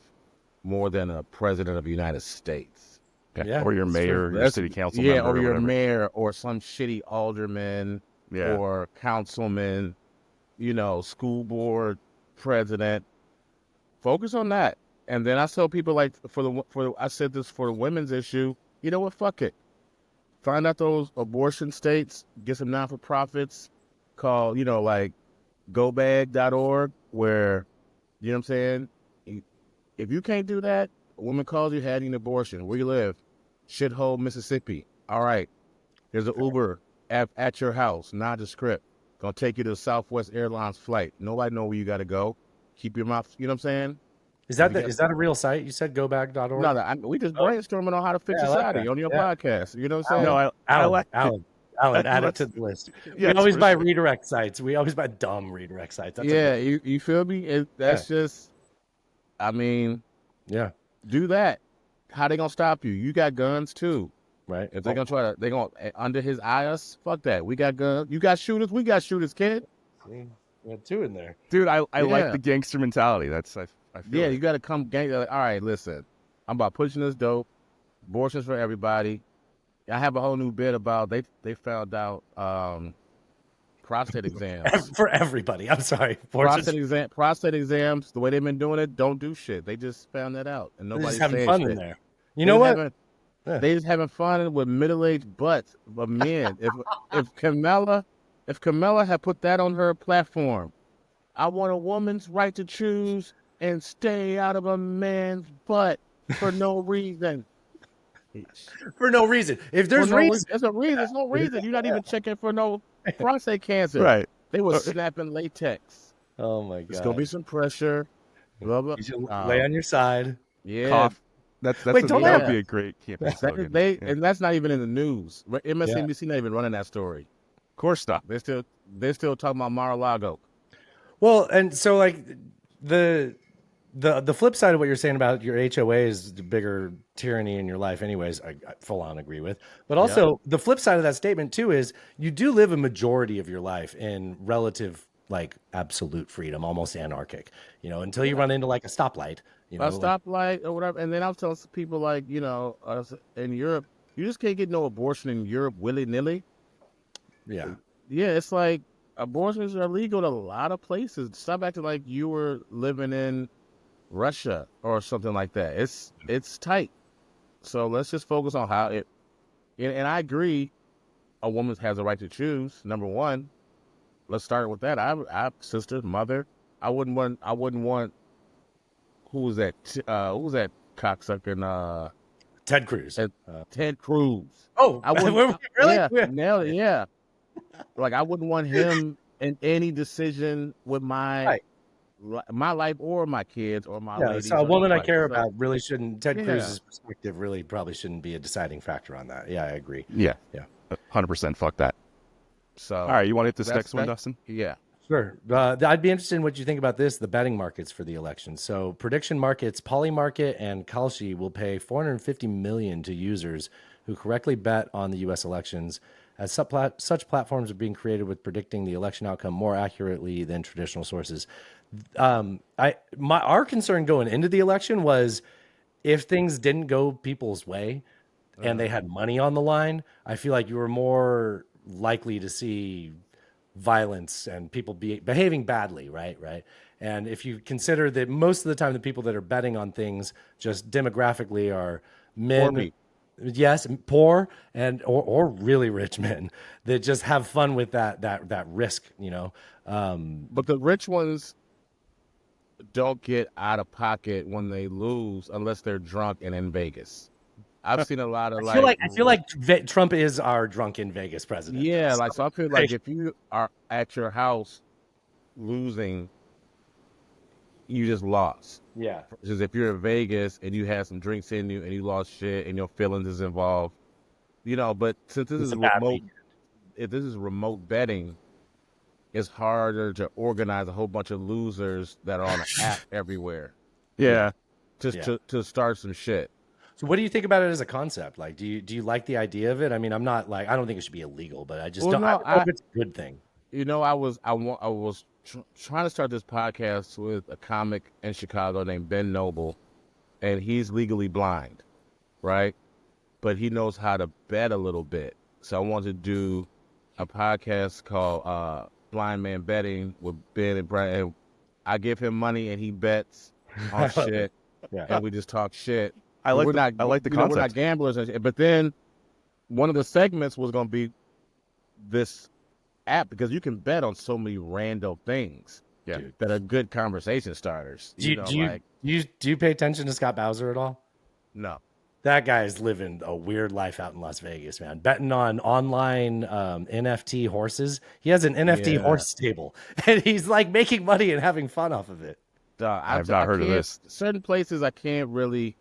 more than a president of the United States. Yeah, or your mayor, your city council member. Or your mayor, or some shitty alderman, or councilman, school board president. Focus on that. And then I tell people, like, I said this for the women's issue, you know what, fuck it. Find out those abortion states, get some non-for-profits called, like gobag.org, where, you know what I'm saying? If you can't do that, a woman calls you having an abortion. Where you live? Shithole, Mississippi. All right. There's an Uber at your house, nondescript. Gonna take you to the Southwest Airlines flight. Nobody know where you got to go. Keep your mouth, you know what I'm saying? Is that a real site? You said gobag.org? No, we just brainstorming on how to fix society on your podcast. You know what I'm saying? No, I like Alan, add it to the list. Yeah, we always buy redirect sites. We always buy dumb redirect sites. That's you feel me? That's just, I mean, do that. How they gonna stop you? You got guns too, right? If they're gonna under his eyes, fuck that. We got guns. You got shooters. We got shooters, kid. We had 2 in there. Dude, I like Yeah. the gangster mentality. I feel Yeah, it. you got to come gang. Like, all right, listen, I'm about pushing this dope. Abortions for everybody. I have a whole new bit about they found out prostate exams. For everybody. I'm sorry. Fortune's Prostate exams. The way they've been doing it, don't do shit. They just found that out, and they're just nobody's having saying fun in shit. there. You They know just what? having Yeah. they just having fun with middle-aged butts of men. If Camilla had put that on her platform, I want a woman's right to choose and stay out of a man's butt for no reason. For no reason. If there's reason, There's a reason. There's no reason. You're not even checking for no prostate cancer. Right. They were snapping latex. oh my There's gonna be god. some pressure. Blah blah. You should lay on your side. Yeah. Cough. That's Wait, don't that I would have- be a great campaign slogan. They Yeah. and that's not even in the news. MSNBC not even running that story. Of course not. They're still talking about Mar-a-Lago. Well, and so like the flip side of what you're saying about your HOA is the bigger tyranny in your life anyways, I full on agree with. But also the flip side of that statement too is you do live a majority of your life in relative like absolute freedom, almost anarchic, until you run into like a stoplight, A like- stoplight or whatever. And then I was telling some people like, us in Europe, you just can't get no abortion in Europe willy-nilly. yeah. Yeah, it's like abortions are illegal in a lot of places. Stop acting like you were living in Russia or something like that. It's tight. So let's just focus on how it. And I agree, a woman has a right to choose. Number one, let's start with that. I sister, mother. I wouldn't want. Who was that? Who was that cocksucker? Ted Cruz. Ted Cruz. Oh, I wouldn't. really? Yeah, nailed it. Yeah. Like I wouldn't want him in any decision with my life or my kids or my Yeah, ladies. so a woman I care So, about really shouldn't. Ted Yeah. Cruz's perspective really probably shouldn't be a deciding factor on that. Yeah, I agree. Yeah. Yeah. 100%. Fuck that. So All right, you want to hit this that's next one, that- Dustin? Yeah. Sure. I'd be interested in what you think about this, the betting markets for the election. So prediction markets, Polymarket and Kalshi will pay $450 million to users who correctly bet on the U.S. elections, as such platforms are being created with predicting the election outcome more accurately than traditional sources. Our concern going into the election was if things didn't go people's way and they had money on the line, I feel like you were more likely to see violence and people behaving badly, right? And if you consider that most of the time the people that are betting on things just demographically are men, Poor people. yes, poor and or really rich men that just have fun with that risk, But the rich ones don't get out of pocket when they lose unless they're drunk and in Vegas. I've seen a lot of I feel like Trump is our drunk in Vegas president. yeah, like so I feel like if you are at your house losing, you just lost. Yeah. Because if you're in Vegas and you had some drinks in you and you lost shit and your feelings is involved, but since this It's is a bad remote, weekend. if this is remote betting, it's harder to organize a whole bunch of losers that are on an app everywhere Yeah. to start some shit. So what do you think about it as a concept? Like, do you like the idea of it? I mean, I'm not like, I don't think it should be illegal, but I just Well, don't, no, I don't know if it's a good thing. I was trying to start this podcast with a comic in Chicago named Ben Noble, and he's legally blind, right? But he knows how to bet a little bit. So I wanted to do a podcast called Blind Man Betting with Ben and Brian. And I give him money and he bets on shit, Yeah. and we just talk shit. I like We're the not, I like the you know, We're not concept. gamblers, and shit. But then one of the segments was going to be this app because you can bet on so many random things that are good conversation starters. Do you pay attention to Scott Bowser at all? No. That guy is living a weird life out in Las Vegas, man. Betting on online NFT horses. He has an NFT Yeah. horse stable, and he's like making money and having fun off of it. I've not heard of this. Certain places I can't really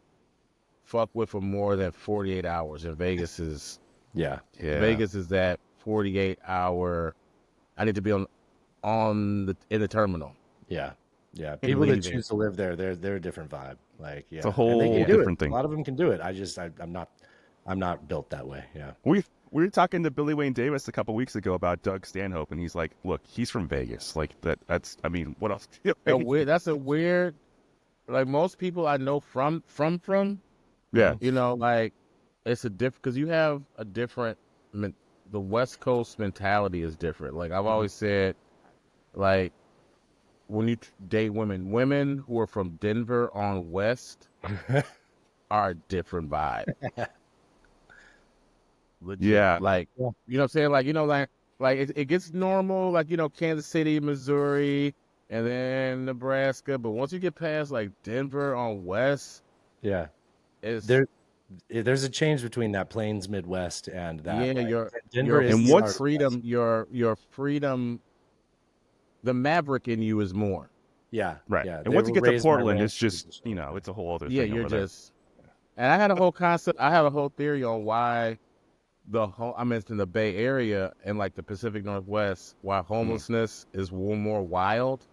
fuck with for more than 48 hours. And Vegas is Yeah. Vegas is that 48-hour. I need to be in the terminal. Yeah. People that leaving. choose to live there, they're a different vibe. Like, yeah, It's a whole And they can do different it. thing. A lot of them can do it. I'm not built that way. Yeah. We were talking to Billy Wayne Davis a couple weeks ago about Doug Stanhope, and he's like, "Look, he's from Vegas. Like that's. I mean, what else? That's a weird. Like most people I know from, Yeah, you know, like it's a different because you have a different. The West Coast mentality is different. Like I've always said, like when you date women who are from Denver on West are a different vibe. Legit. yeah. Like, Yeah. you know what I'm saying? Like, like it gets normal, like, Kansas City, Missouri, and then Nebraska. But once you get past like Denver on West, Yeah. it's There's a change between that Plains Midwest and that. yeah, Like, your Denver is And the what's start. freedom, your freedom, the maverick in you is more. Yeah. right? Yeah. And They once you were get to raised by Portland, it's ranchers just and shit. it's a whole other Yeah, thing you're over there. just. And I had a whole concept. I have a whole theory on why I mentioned the Bay Area and like the Pacific Northwest, why homelessness is more wild.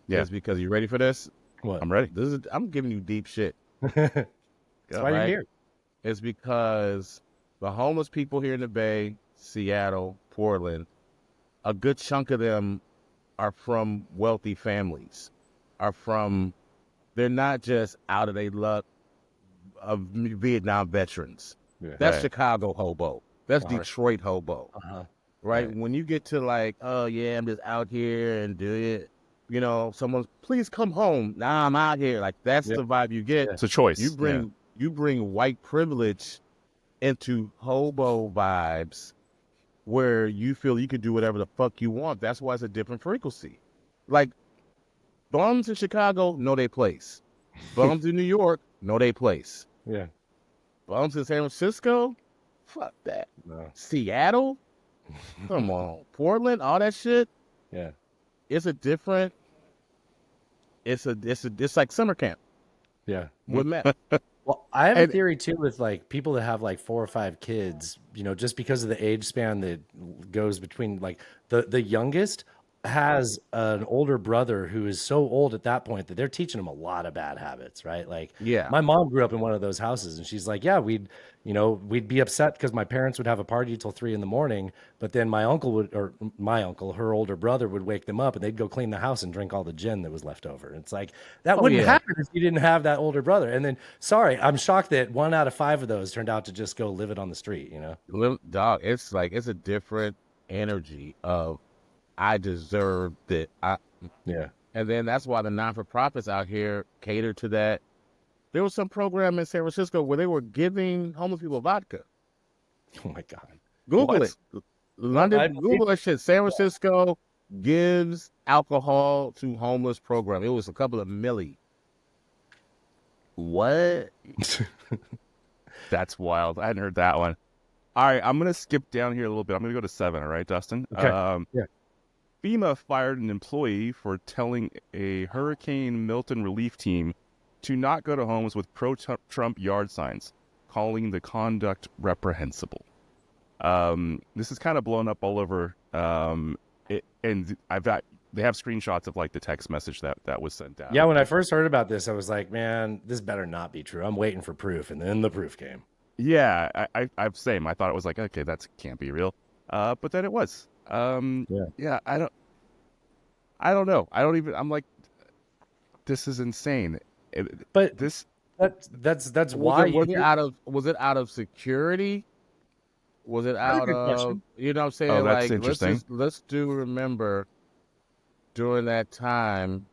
Yeah, Is because you ready for this? What? I'm ready. I'm giving you deep shit. That's Yeah. why you're Right? here. It's because the homeless people here in the Bay, Seattle, Portland, a good chunk of them are from wealthy families. They're not just out of their luck of Vietnam veterans. Yeah. That's Right. Chicago hobo. That's Uh-huh. Detroit hobo. Uh-huh. Right? Right. When you get to like, oh yeah, I'm just out here and do it. Someone please come home. Nah, I'm out here. Like that's Yeah. the vibe you get. Yeah. It's a choice. You bring white privilege into hobo vibes where you feel you can do whatever the fuck you want. That's why it's a different frequency. Like bums in Chicago know their place. Bums in New York know their place. Yeah. Bums in San Francisco, fuck that. No. Seattle, come on. Portland, all that shit. Yeah. It's a different. It's like summer camp Yeah. with Matt. Well, I have a And theory too with like people that have like 4 or 5 kids, just because of the age span that goes between like the youngest has an older brother who is so old at that point that they're teaching him a lot of bad habits, right? Like yeah, my mom grew up in one of those houses and she's like, yeah, we'd be upset because my parents would have a party till 3 a.m, but then my uncle, her older brother would wake them up and they'd go clean the house and drink all the gin that was left over. It's like, that oh wouldn't yeah. happen if you didn't have that older brother. And then, sorry, I'm shocked that 1 out of 5 of those turned out to just go live it on the street, Dog, it's like it's a different energy of I deserve that. Yeah. And then that's why the non-for-profits out here cater to that. There was some program in San Francisco where they were giving homeless people vodka. Oh my God. Google What? it. London, I Google that shit. San Francisco gives alcohol to homeless program. It was a couple of milli. What? That's wild. I hadn't heard that one. All right, I'm gonna skip down here a little bit. I'm gonna go to 7. All right, Dustin. Okay. Yeah. FEMA fired an employee for telling a Hurricane Milton relief team to not go to homes with pro-Trump yard signs, calling the conduct reprehensible. This is kind of blown up all over, and they have screenshots of like the text message that was sent out. Yeah, when I first heard about this, I was like, man, this better not be true. I'm waiting for proof. And then the proof came. Yeah, I've same. I thought it was like, okay, that can't be real. But then it was. Yeah, I don't know. I'm like, this is insane. But This, that's why Was it out of security? Was it That's a out good of question. you know what I'm saying? Oh, that's Like interesting. let's remember during that time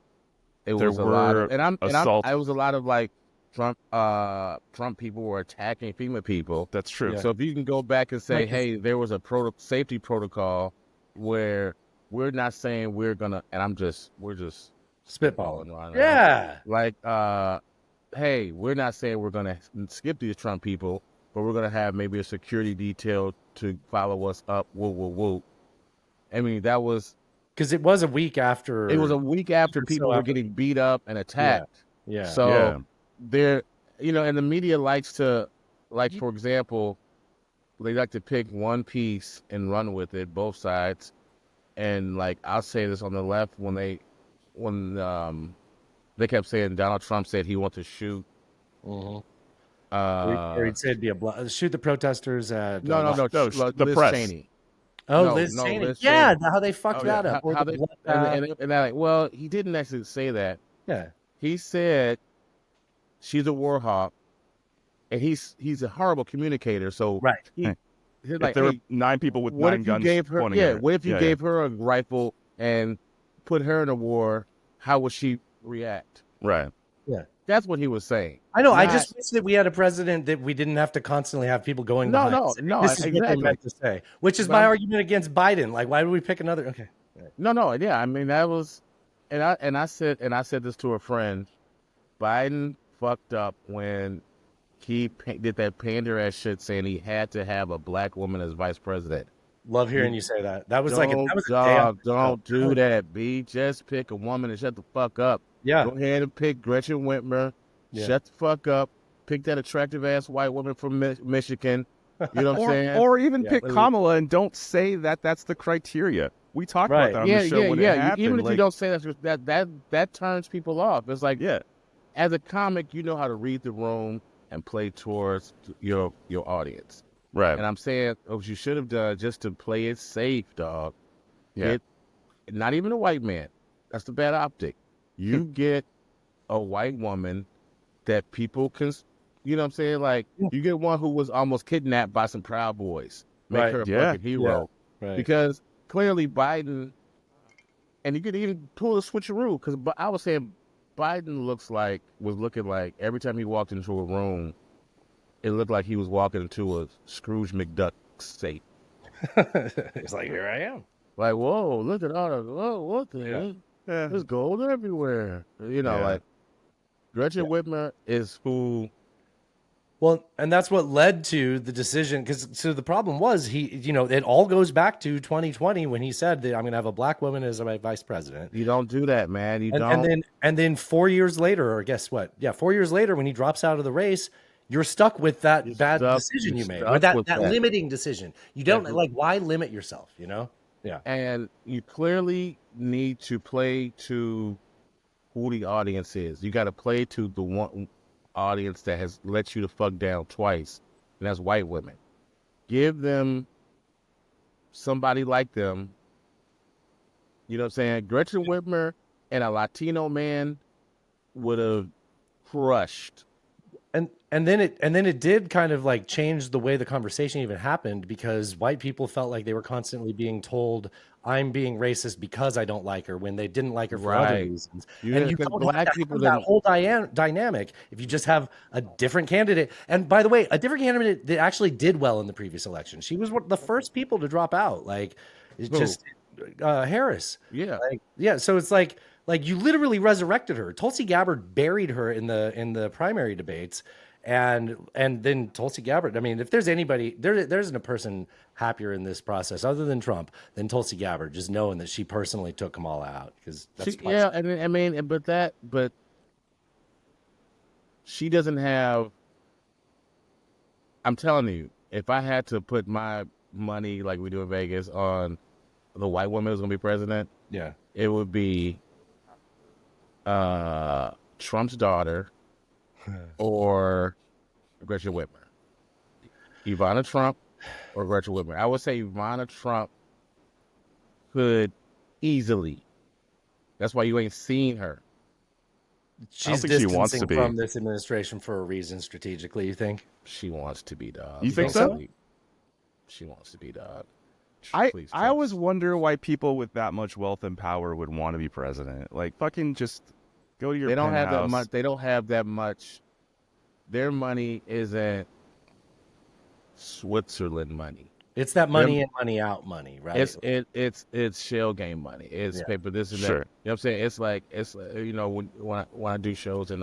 it There was a lot were of and assault. I was a lot of like Trump people were attacking FEMA people. That's true. Yeah. So if you can go back and say, Right, 'cause- hey, there was a safety protocol where we're not saying we're gonna, and we're just spitballing. right now. Yeah. Like, hey, we're not saying we're gonna skip these Trump people, but we're gonna have maybe a security detail to follow us up. Woo, woo, woo. I mean, Because it was a week after. it was a week after people were getting beat up and attacked. Yeah. So Yeah. they're, and the media likes to, like, for example, they like to pick one piece and run with it, both sides. And like, I'll say this on the left when they kept saying Donald Trump said he wants to shoot Or he'd say it'd be shoot the protesters at No, no, no. No, the Liz press. Cheney. Oh, No, Liz no, Cheney. Liz Yeah, Cheney. how they fucked Oh, yeah. that up. Or How the they bloodbath. and they're like, well, he didn't actually say that. Yeah. He said she's a war hawk, and he's a horrible communicator. So Right. he's If like, there were hey, 9 people with what 9 if you guns gave her? pointing Yeah, at her? what if you Yeah, gave her a rifle and put her in a war? How would she react? Right. Yeah. That's what he was saying. I know. I Not- just wish that we had a president that we didn't have to constantly have people going No, behind. no, us. no, This is what they exactly. meant to say, which is But my I'm- argument against Biden. Like, why would we pick another? Okay. No, yeah. I mean, that was, and I said this to a friend. Biden fucked up when he did that pander ass shit, saying he had to have a black woman as vice president. Love hearing you say that. That was like that was a dog, damn. don't do that, B. Just pick a woman and shut the fuck up. Yeah. Go ahead and pick Gretchen Whitmer. Yeah. Shut the fuck up. Pick that attractive ass white woman from Michigan. You know what I'm saying? Or even Yeah, pick but- Kamala and don't say that that's the criteria. We talked Right. about that on the show when it happened. Even if like, you don't say that turns people off. It's like, yeah, as a comic, you know how to read the room and play towards your audience. right. And I'm saying, what you should have done just to play it safe, dog. Yeah. Get, not even a white man. That's the bad optic. You get a white woman that people can, you know what I'm saying? Like, you get one who was almost kidnapped by some Proud Boys. Make Right. her a Yeah. fucking hero. Right. Because clearly Biden, and you could even pull a switcheroo, because I was saying Biden was looking like every time he walked into a room, it looked like he was walking into a Scrooge McDuck safe. It's like, here I am. Like, whoa, look at all the, whoa, what the hell? Yeah. There's gold everywhere. You know, Yeah. like, Gretchen Whitmer is who, Well, and that's what led to the decision. Because so the problem was it all goes back to 2020 when he said that I'm going to have a black woman as my vice president. you don't do that, man. You don't. And then 4 years later, or guess what? Yeah, 4 years later, when he drops out of the race, you're stuck with that You're bad stuck- decision you're you made, stuck or that with that. limiting decision. You don't Yeah. like why limit yourself? You know? Yeah. And you clearly need to play to who the audience is. You got to play to the one audience that has let you the fuck down twice, and that's white women. Give them somebody like them. You know what I'm saying? Gretchen Whitmer and a Latino man would have crushed. And then it did kind of like change the way the conversation even happened, because white people felt like they were constantly being told, I'm being racist because I don't like her, when they didn't like her for other Right. reasons. You And you get don't black have to people have that- that whole dynamic if you just have a different candidate. And by the way, a different candidate that actually did well in the previous election. She was one of the first people to drop out. Like, it's Who? just Harris. Yeah. Like, yeah, so it's like you literally resurrected her. Tulsi Gabbard buried her in the primary debates, and then Tulsi Gabbard. I mean, if there's anybody, there isn't a person happier in this process other than Trump than Tulsi Gabbard, just knowing that she personally took them all out, because that's Yeah, and I mean, but she doesn't have. I'm telling you, if I had to put my money like we do in Vegas on the white woman who's gonna be president, yeah. it would be Trump's daughter or Gretchen Whitmer. Ivana Trump or Gretchen Whitmer. I would say Ivana Trump could easily. That's why you ain't seen her. She's think she wants to distancing be. from this administration for a reason, strategically. You think? She wants to be dog. You think so? She wants to be dog. I Please always trust. wonder why people with that much wealth and power would want to be president. Like, fucking just go to your They don't have that penthouse. much. They don't have that much. Their money isn't Switzerland money. It's that money in, money out money, right? It's shell game money. It's paper this and that. Sure. You know what I'm saying? It's like you know when I do shows in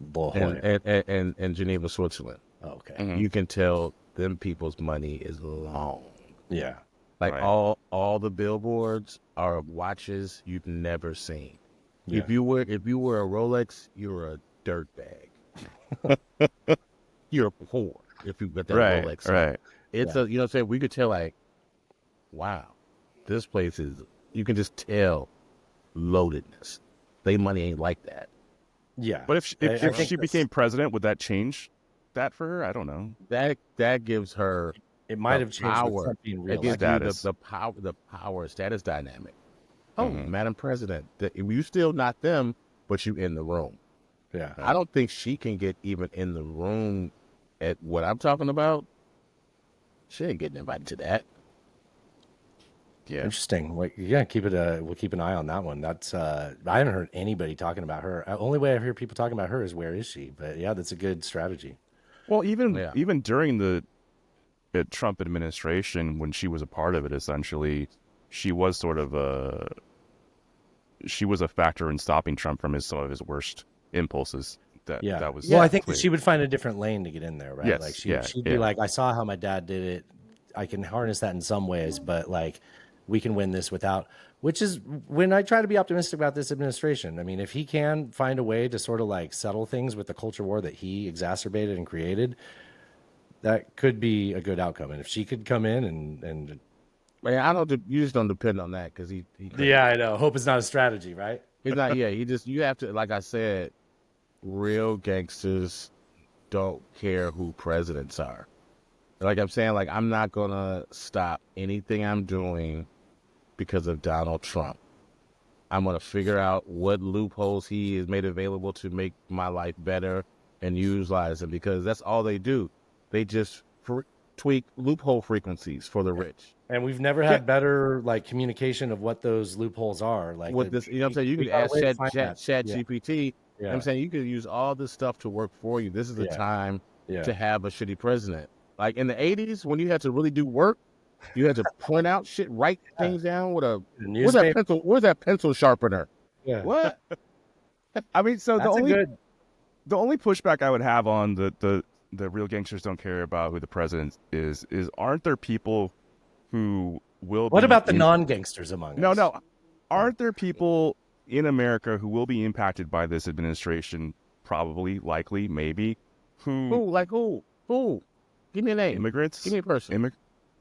in Geneva, Switzerland, Okay. Mhm. you can tell them people's money is long. Yeah. Like Right. all the billboards are watches you've never seen. Yeah. If you were a Rolex, you're a dirtbag. You're poor if you got that Right, Rolex. on. right. It's a, you know what I'm saying? We could tell, like, wow, this place is, you can just tell loadedness. They money ain't like that. Yeah, But if I if think she became president, would that change that for her? I don't know. That gives her it might the have changed with power. Trump being It gives reelected. you Status. the power status dynamic. Oh, Mhm. Madam President, you still not them, but you in the room. Yeah, I don't think she can get even in the room at what I'm talking about. She ain't getting invited to that. Yeah. interesting. Wait, yeah, keep it. We'll keep an eye on that one. That's I haven't heard anybody talking about her. Only way I hear people talking about her is where is she? But yeah, that's a good strategy. Well, even Yeah. even during the Trump administration, when she was a part of it, essentially, she was sort of a factor in stopping Trump from some of his worst impulses. Yeah. That was Well, I Yeah. think that clear. she would find a different lane to get in there, right? Like Yes. Yeah. she'd be Yeah. like, I saw how my dad did it. I can harness that in some ways, but like we can win this without, which is when I try to be optimistic about this administration. I mean, if he can find a way to sort of like settle things with the culture war that he exacerbated and created, that could be a good outcome. And if she could come in and Man, I don't. You just don't depend on that because he crazy. yeah, I know. Hope is not a strategy, right? He's not. Yeah, he just. You have to. Like I said, real gangsters don't care who presidents are. Like I'm saying, like I'm not gonna stop anything I'm doing because of Donald Trump. I'm gonna figure out what loopholes he has made available to make my life better and utilize them because that's all they do. They just tweak loophole frequencies for the rich. And we've never Yeah. had better like communication of what those loopholes are. Like With this, you know what I'm saying? You we can got a ask way to find that. Chat Yeah. GPT. You know what I'm Yeah. saying? You can use all this stuff to work for you. This is the Yeah. time Yeah. to have a shitty president. Like in the 80s, when you had to really do work, you had to point out shit, write things down with a The where's that newspaper. pencil? Where's that pencil sharpener? Yeah. What? I mean, so That's a good. the only pushback I would have on the real gangsters don't care about who the president is aren't there people who will What be about the non-gangsters among no us? no aren't there people in America who will be impacted by this administration, probably, likely, maybe, who Who? Like who? Who? Give me a name. immigrants, Give me a person.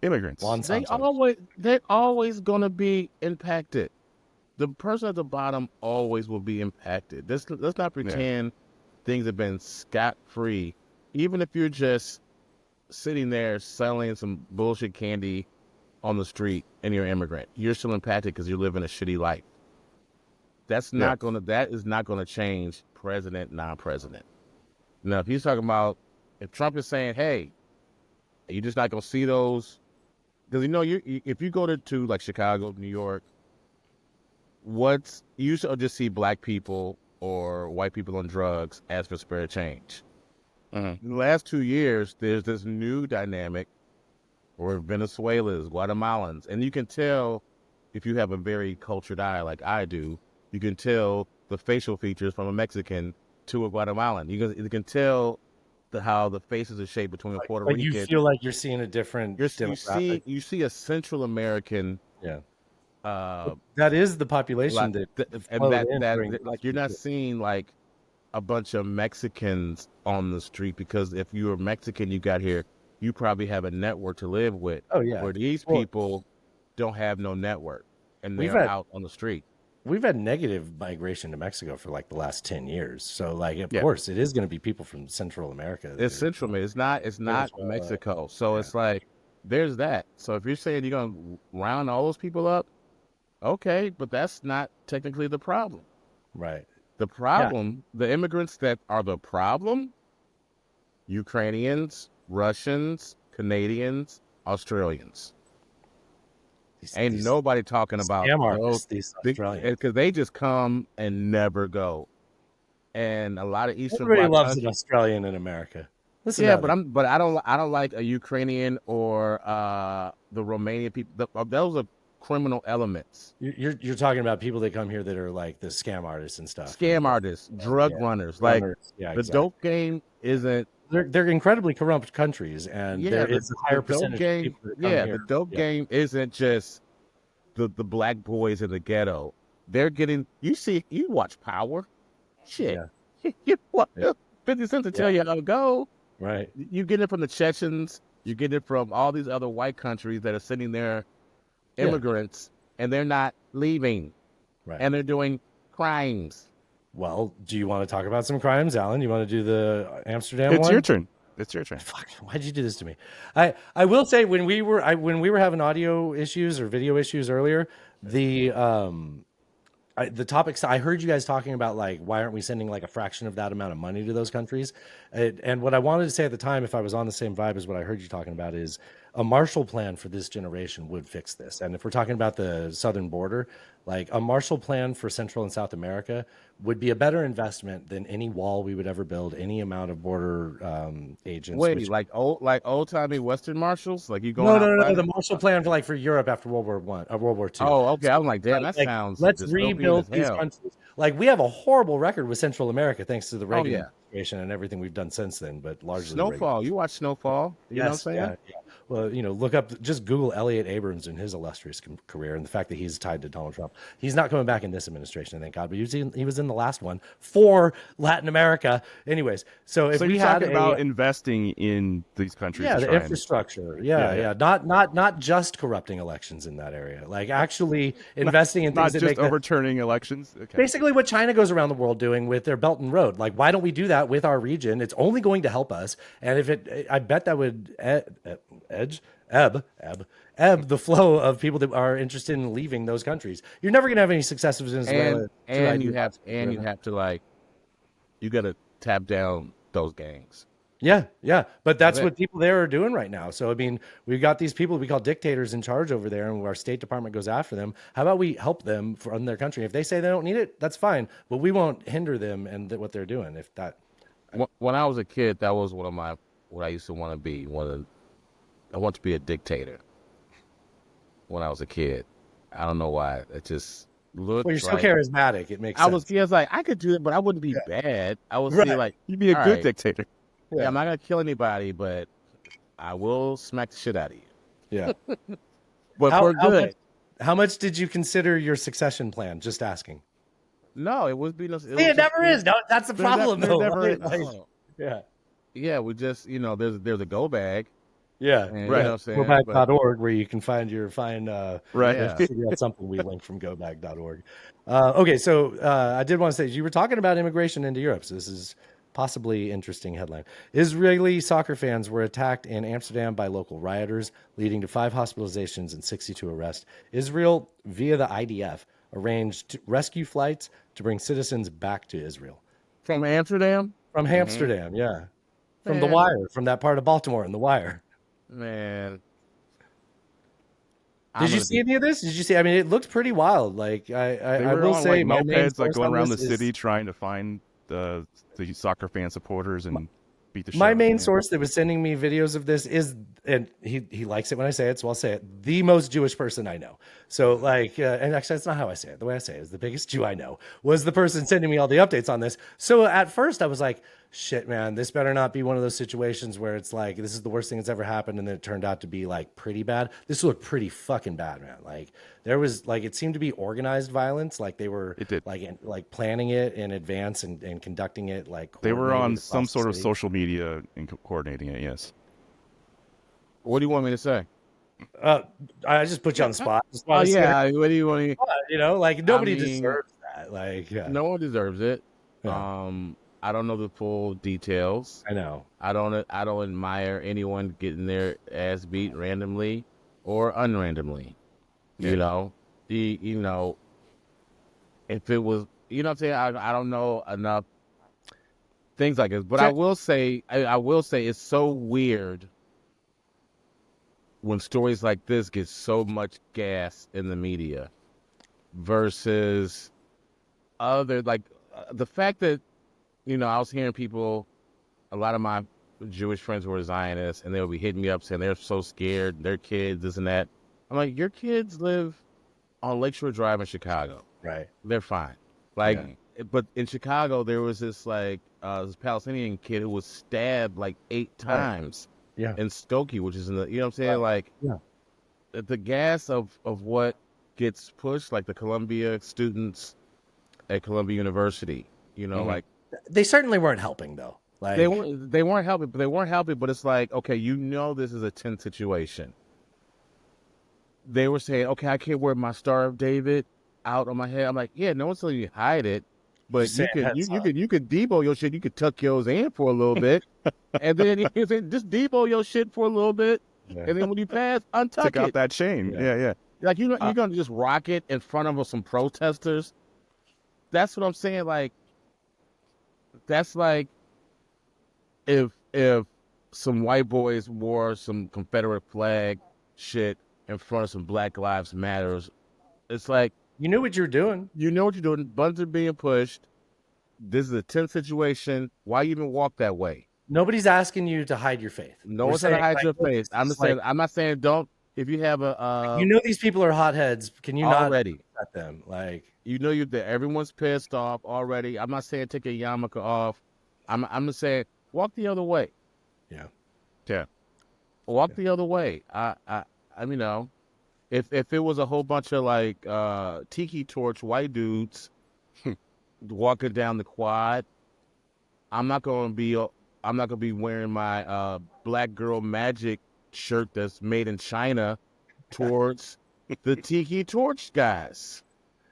immigrants. Juan They Santos. they're always gonna be impacted. The person at the bottom always will be impacted. Let's not pretend things have been scot free. Even if you're just sitting there selling some bullshit candy on the street and you're an immigrant, you're still impacted because you're living a shitty life. That is not gonna change president, non-president. Now, if he's talking about if Trump is saying, hey, you're just not gonna see those because if you go to like Chicago, New York, you used to just see black people or white people on drugs as for spirit change. In the last 2 years, there's this new dynamic where Venezuelans, Guatemalans, and you can tell if you have a very cultured eye like I do, you can tell the facial features from a Mexican to a Guatemalan. You can tell how the faces are shaped between a Puerto But you Rican. feel like you're seeing a different demographic. You see a Central American Yeah. uh That is the population like that and flowed in during like you're not seeing like a bunch of Mexicans on the street because if you're Mexican you got here, you probably have a network to live with. Oh yeah. Where these Well, people don't have no network and we've they're had out on the street. we've had negative migration to Mexico for like the last 10 years. So like of Yeah. course it is going to be people from Central America. It's Central America. It's not Venezuela. Mexico. So Yeah. it's like there's that. So if you're saying you're gonna round all those people up, okay, but that's not technically the problem. Right. The problem, the immigrants that are the problem, Ukrainians, Russians, Canadians, Australians. Ain't nobody talking about scam those artists, these Australians. because they just come and never go. And a lot of Eastern Everybody Bloc loves an countries. Australian in America. Listen, Yeah, to them. but I don't like a Ukrainian or the Romanian people. Those are criminal elements. You're talking about people that come here that are like the scam artists and stuff. Scam artists, drug runners. Like Yeah, the exactly. dope game isn't. They're incredibly corrupt countries, and there is a higher percentage of people that come here. The dope game isn't just the black boys in the ghetto. They're getting. You watch Power, shit. Yeah. You what? 50 Cent to tell you how to go. Right. You get it from the Chechens. You get it from all these other white countries that are sending their immigrants, and they're not leaving, Right. and they're doing crimes. Well, do you want to talk about some crimes, Alan? You want to do the Amsterdam It's one? your turn. It's your turn. Fuck, why'd you do this to me? I will say when we were having audio issues or video issues earlier, the topics I heard you guys talking about, like, why aren't we sending like a fraction of that amount of money to those countries? And what I wanted to say at the time, if I was on the same vibe as what I heard you talking about, is a Marshall Plan for this generation would fix this. And if we're talking about the southern border, like a Marshall Plan for Central and South America would be a better investment than any wall we would ever build, any amount of border agents. Wait, Which like old timey Western marshals, like you going no, out no, no, no, fighting? the Marshall Plan for Europe after World War II. Oh, okay. So, I'm like, damn, that like, sounds let's dystopian as rebuild these hell. countries. Like, we have a horrible record with Central America thanks to the Oh Reagan yeah, administration and everything we've done since then, but largely the Reagan. Snowfall. You watch Snowfall? You know what I'm Yes, saying? yeah, yeah. Well, look up, just Google Elliot Abrams and his illustrious career, and the fact that he's tied to Donald Trump. He's not coming back in this administration, thank God, but he was in the last one for Latin America. Anyways, so if So we you're had talking about investing in these countries yeah, to the try and infrastructure, yeah, yeah, yeah. yeah, not just corrupting elections in that area, like actually investing in things Not that just make the overturning elections. Okay. basically what China goes around the world doing with their Belt and Road. Like, why don't we do that with our region? It's only going to help us. And if I bet that would ebb the flow of people that are interested in leaving those countries. You're never going to have any success with Venezuela. And you have to like you got to tap down those gangs. Yeah, yeah. But That's that's it. what people there are doing right now. So, I mean, we've got these people we call dictators in charge over there, and our State Department goes after them. How about we help them from their country? If they say they don't need it, that's fine. But we won't hinder them and what they're doing. If that, When I was a kid, that was one of my what I used to want to be. I want to be a dictator. When I was a kid, I don't know why. It just looked well, you're so like charismatic. It makes I sense. was like I could do it, but I wouldn't be bad. I would see Right. like, You'd be a all good right, dictator. yeah, I'm not gonna kill anybody, but I will smack the shit out of you. Yeah. But for good. How much did you consider your succession plan? Just asking. No, it would be no. See, it never is. No, that's the problem, There though. never Right? is. Like, Oh. yeah. Yeah, we just there's a go bag. Yeah, And, right. You know what I'm saying? Gobag.org, where you can find your Right. Yeah. figure out something we link from gobag.org. Okay, so I did want to say you were talking about immigration into Europe. So this is possibly interesting headline. Israeli soccer fans were attacked in Amsterdam by local rioters, leading to 5 hospitalizations and 62 arrests. Israel, via the IDF, arranged rescue flights to bring citizens back to Israel. From Amsterdam? From Amsterdam, yeah. From The Man. Wire, from that part of Baltimore in The Wire. Man. Did you see any of this? Did you see? I mean, it looked pretty wild. Like I will on, say, like, my main mopeds, like source going on around the this city is- trying to find the soccer fan supporters and beat the shit My out of main them. source that was sending me videos of this is, and he likes it when I say it, so I'll say it, the most Jewish person I know. So like, and actually that's not how I say it. The way I say it is the biggest Jew I know was the person sending me all the updates on this. So at first I was like, shit, man, this better not be one of those situations where it's like, this is the worst thing that's ever happened. And then it turned out to be like pretty bad. This looked pretty fucking bad, man. Like there was like, it seemed to be organized violence. Like they were It did. like planning it in advance and conducting it. Like They were on coordinated some across the sort of city. social media and coordinating it. Yes. What do you want me to say? I just put you on the spot. Just Oh wanna say yeah, what do you want to? like nobody mean, deserves that. Like, yeah. No one deserves it. Yeah. I don't know the full details. I know. I don't admire anyone getting their ass beat randomly or unrandomly. Yeah. You know, if it was, you know what I'm saying? I don't know enough things like this, but I will say it's so weird when stories like this get so much gas in the media versus other, like the fact that, I was hearing people, a lot of my Jewish friends were Zionists, and they'll be hitting me up saying they're so scared, their kids, this and that. I'm like, your kids live on Lakeshore Drive in Chicago. Right. They're fine. Like, but in Chicago, there was this this Palestinian kid who was stabbed like 8 times. Yeah. In Skokie, which is in the, you know what I'm saying? Like, Yeah. the gas of what gets pushed, like the Columbia students at Columbia University, like They certainly weren't helping though. Like they weren't helping, but it's like, okay, this is a tense situation. They were saying, okay, I can't wear my Star of David out on my head. I'm like, yeah, no one's telling you to hide it. But Just saying you could debo your shit. You could tuck yours in for a little bit, and then you say just debo your shit for a little bit, Yeah. and then when you pass, untuck Took out it. that chain. Yeah. Yeah. Like you're Uh, gonna just rock it in front of some protesters. That's what I'm saying. Like that's like if some white boys wore some Confederate flag shit in front of some Black Lives Matters. It's like You knew what you were doing. you know what you're doing. Buttons are being pushed. This is a tense situation. Why you even walk that way? Nobody's asking you to hide your faith. No We're one's trying to saying, hide like, your look, face. this is like, I'm not saying don't. If you have a you know these people are hotheads. Can you not already, at them? Like, you know you that everyone's pissed off already. I'm not saying take a yarmulke off. I'm just saying walk the other way. yeah. yeah. Walk the other way. You know, if it was a whole bunch of like tiki torch white dudes walking down the quad, I'm not gonna be wearing my Black Girl Magic shirt that's made in China towards the tiki torch guys.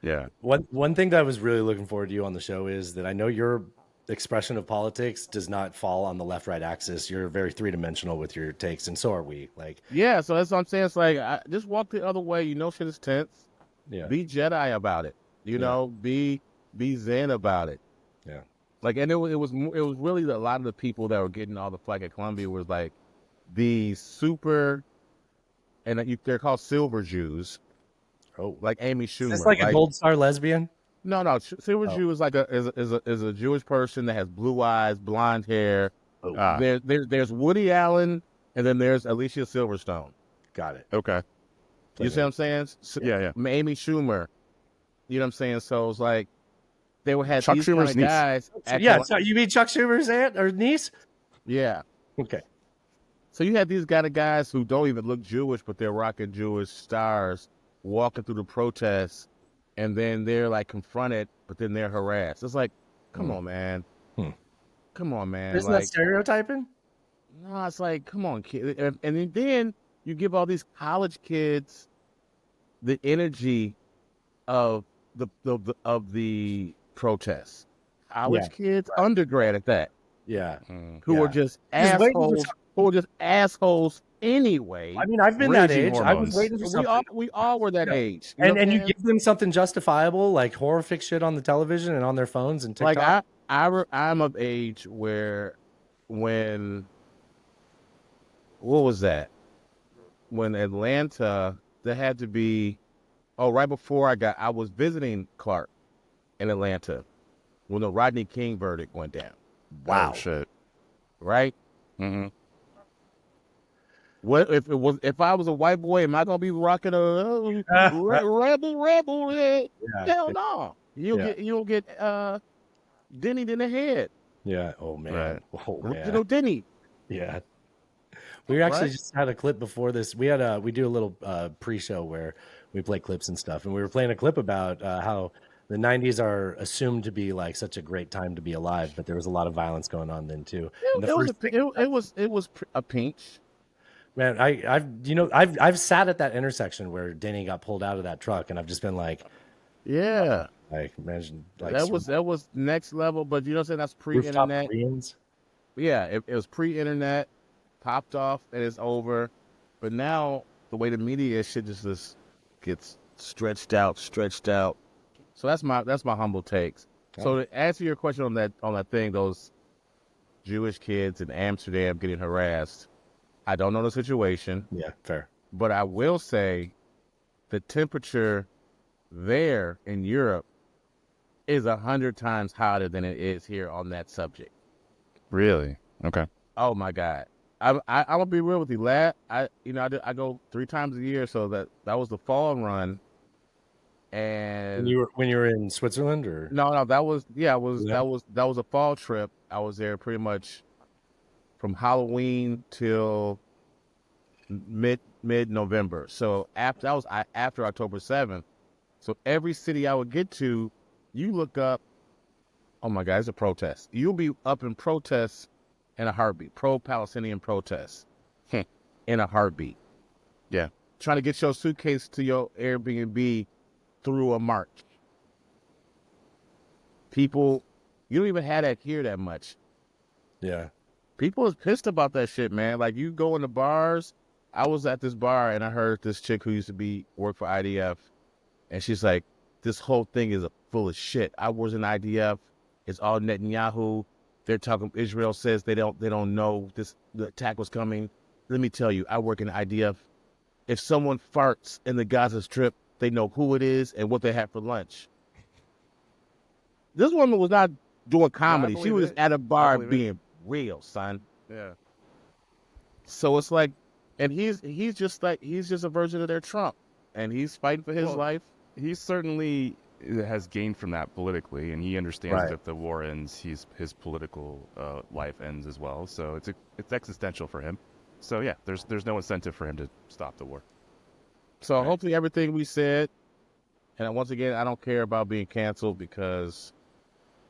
Yeah. One thing that I was really looking forward to you on the show is that I know your expression of politics does not fall on the left-right axis. You're very three-dimensional with your takes, and so are we. Like, Yeah, so that's what I'm saying. It's like just walk the other way. You know, shit is tense. yeah, Be Jedi about it. You Yeah. know, be Zen about it. yeah, Like, and it was really a lot of the people that were getting all the flack at Columbia was like the super, and they're called silver Jews, oh, like Amy is Schumer. this like a gold star lesbian? No, silver Oh. Jew is like is a Jewish person that has blue eyes, blonde hair. Oh, There's Woody Allen, and then there's Alicia Silverstone. got it. Okay. You see what I'm saying? Yeah. Amy Schumer. You know what I'm saying? So it's like they would have Chuck these Schumer's kind of niece. guys. acting Yeah, like- so you mean Chuck Schumer's aunt or niece? yeah. Okay. So you have these kind of guys who don't even look Jewish, but they're rocking Jewish stars, walking through the protests, and then they're like confronted, but then they're harassed. It's like, come on, man. Come on, man. Isn't like, that stereotyping? no, it's like, come on, kid. And then you give all these college kids the energy of the protests. College kids, undergrad at that, Yeah. who are just assholes. Who are just assholes anyway. I mean, I've been that Raging age. I hormones. was waiting for something. We all were that age. You know And what I'm you saying? give them something justifiable, like horrific shit on the television and on their phones and TikTok. Like I'm of age where when what was that? When Atlanta, there had to be right before I was visiting Clark in Atlanta when the Rodney King verdict went down. Wow. Oh, shit. Right? Mm-hmm. What if I was a white boy, am I gonna be rocking a rebel? Hell no. You'll get dennied in the head. Yeah. Oh man. Right. Oh man. You know, denny. Yeah. We actually Right? just had a clip before this. We do a little pre-show where we play clips and stuff, and we were playing a clip about how the 90s are assumed to be like such a great time to be alive, but there was a lot of violence going on then too. And It was a pinch. Man, I've sat at that intersection where Denny got pulled out of that truck, and I've just been like, Yeah. imagine like That was next level, but you know what I'm saying? That's rooftop pre-internet. Koreans. Yeah, it was pre-internet, popped off, and it's over. But now the way the media is, shit just gets stretched out. So that's my humble takes. So to answer your question on that thing, those Jewish kids in Amsterdam getting harassed, I don't know the situation, Yeah, fair. but I will say the temperature there in Europe is 100 times hotter than it is here on that subject. Really? Okay. Oh my God. I'm gonna be real with you, lad. I go 3 times a year, so that was the fall run. And When you were in Switzerland, or no, that was Yeah. that was a fall trip. I was there pretty much from Halloween till mid November. So after October 7th. So every city I would get to, you look up, oh my God, it's a protest. You'll be up in protests in a heartbeat. Pro-Palestinian protests in a heartbeat. Yeah. Trying to get your suitcase to your Airbnb through a march. people, you don't even have that here that much. Yeah. People is pissed about that shit, man. Like you go in the bars. I was at this bar and I heard this chick who used to work for IDF, and she's like, "This whole thing is full of shit. I was in IDF. It's all Netanyahu. They're talking. Israel says they don't know the attack was coming. Let me tell you, I work in IDF. If someone farts in the Gaza Strip, they know who it is and what they had for lunch." This woman was not doing comedy. She was just at a bar being real, son. Yeah. So it's like, and he's just a version of their Trump, and he's fighting for his life. He certainly has gained from that politically, and he understands that if the war ends, his political life ends as well. So it's existential for him. So yeah, there's no incentive for him to stop the war. So hopefully everything we said, and once again, I don't care about being canceled because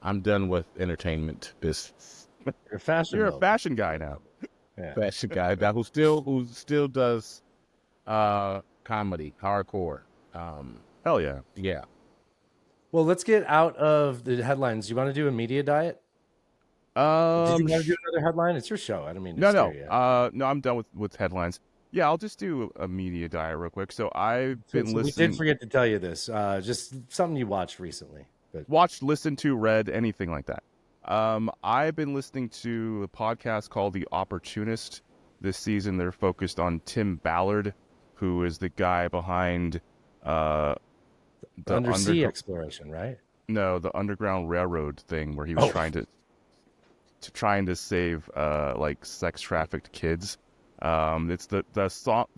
I'm done with entertainment business. You're a fashion guy now. Yeah. Fashion guy now who still does comedy, hardcore. Hell yeah. Yeah. Well, let's get out of the headlines. You want to do a media diet? Did you want to do another headline? It's your show. I don't mean to scare you. No, I'm done with headlines. Yeah, I'll just do a media diet real quick. So I've been listening. We did forget to tell you this. Just something you watched recently. But... Watched, listened to, read, anything like that. I've been listening to a podcast called The Opportunist. This season, they're focused on Tim Ballard, who is the guy behind the undersea exploration, right? No, the Underground Railroad thing, where he was trying to save like sex trafficked kids. It's the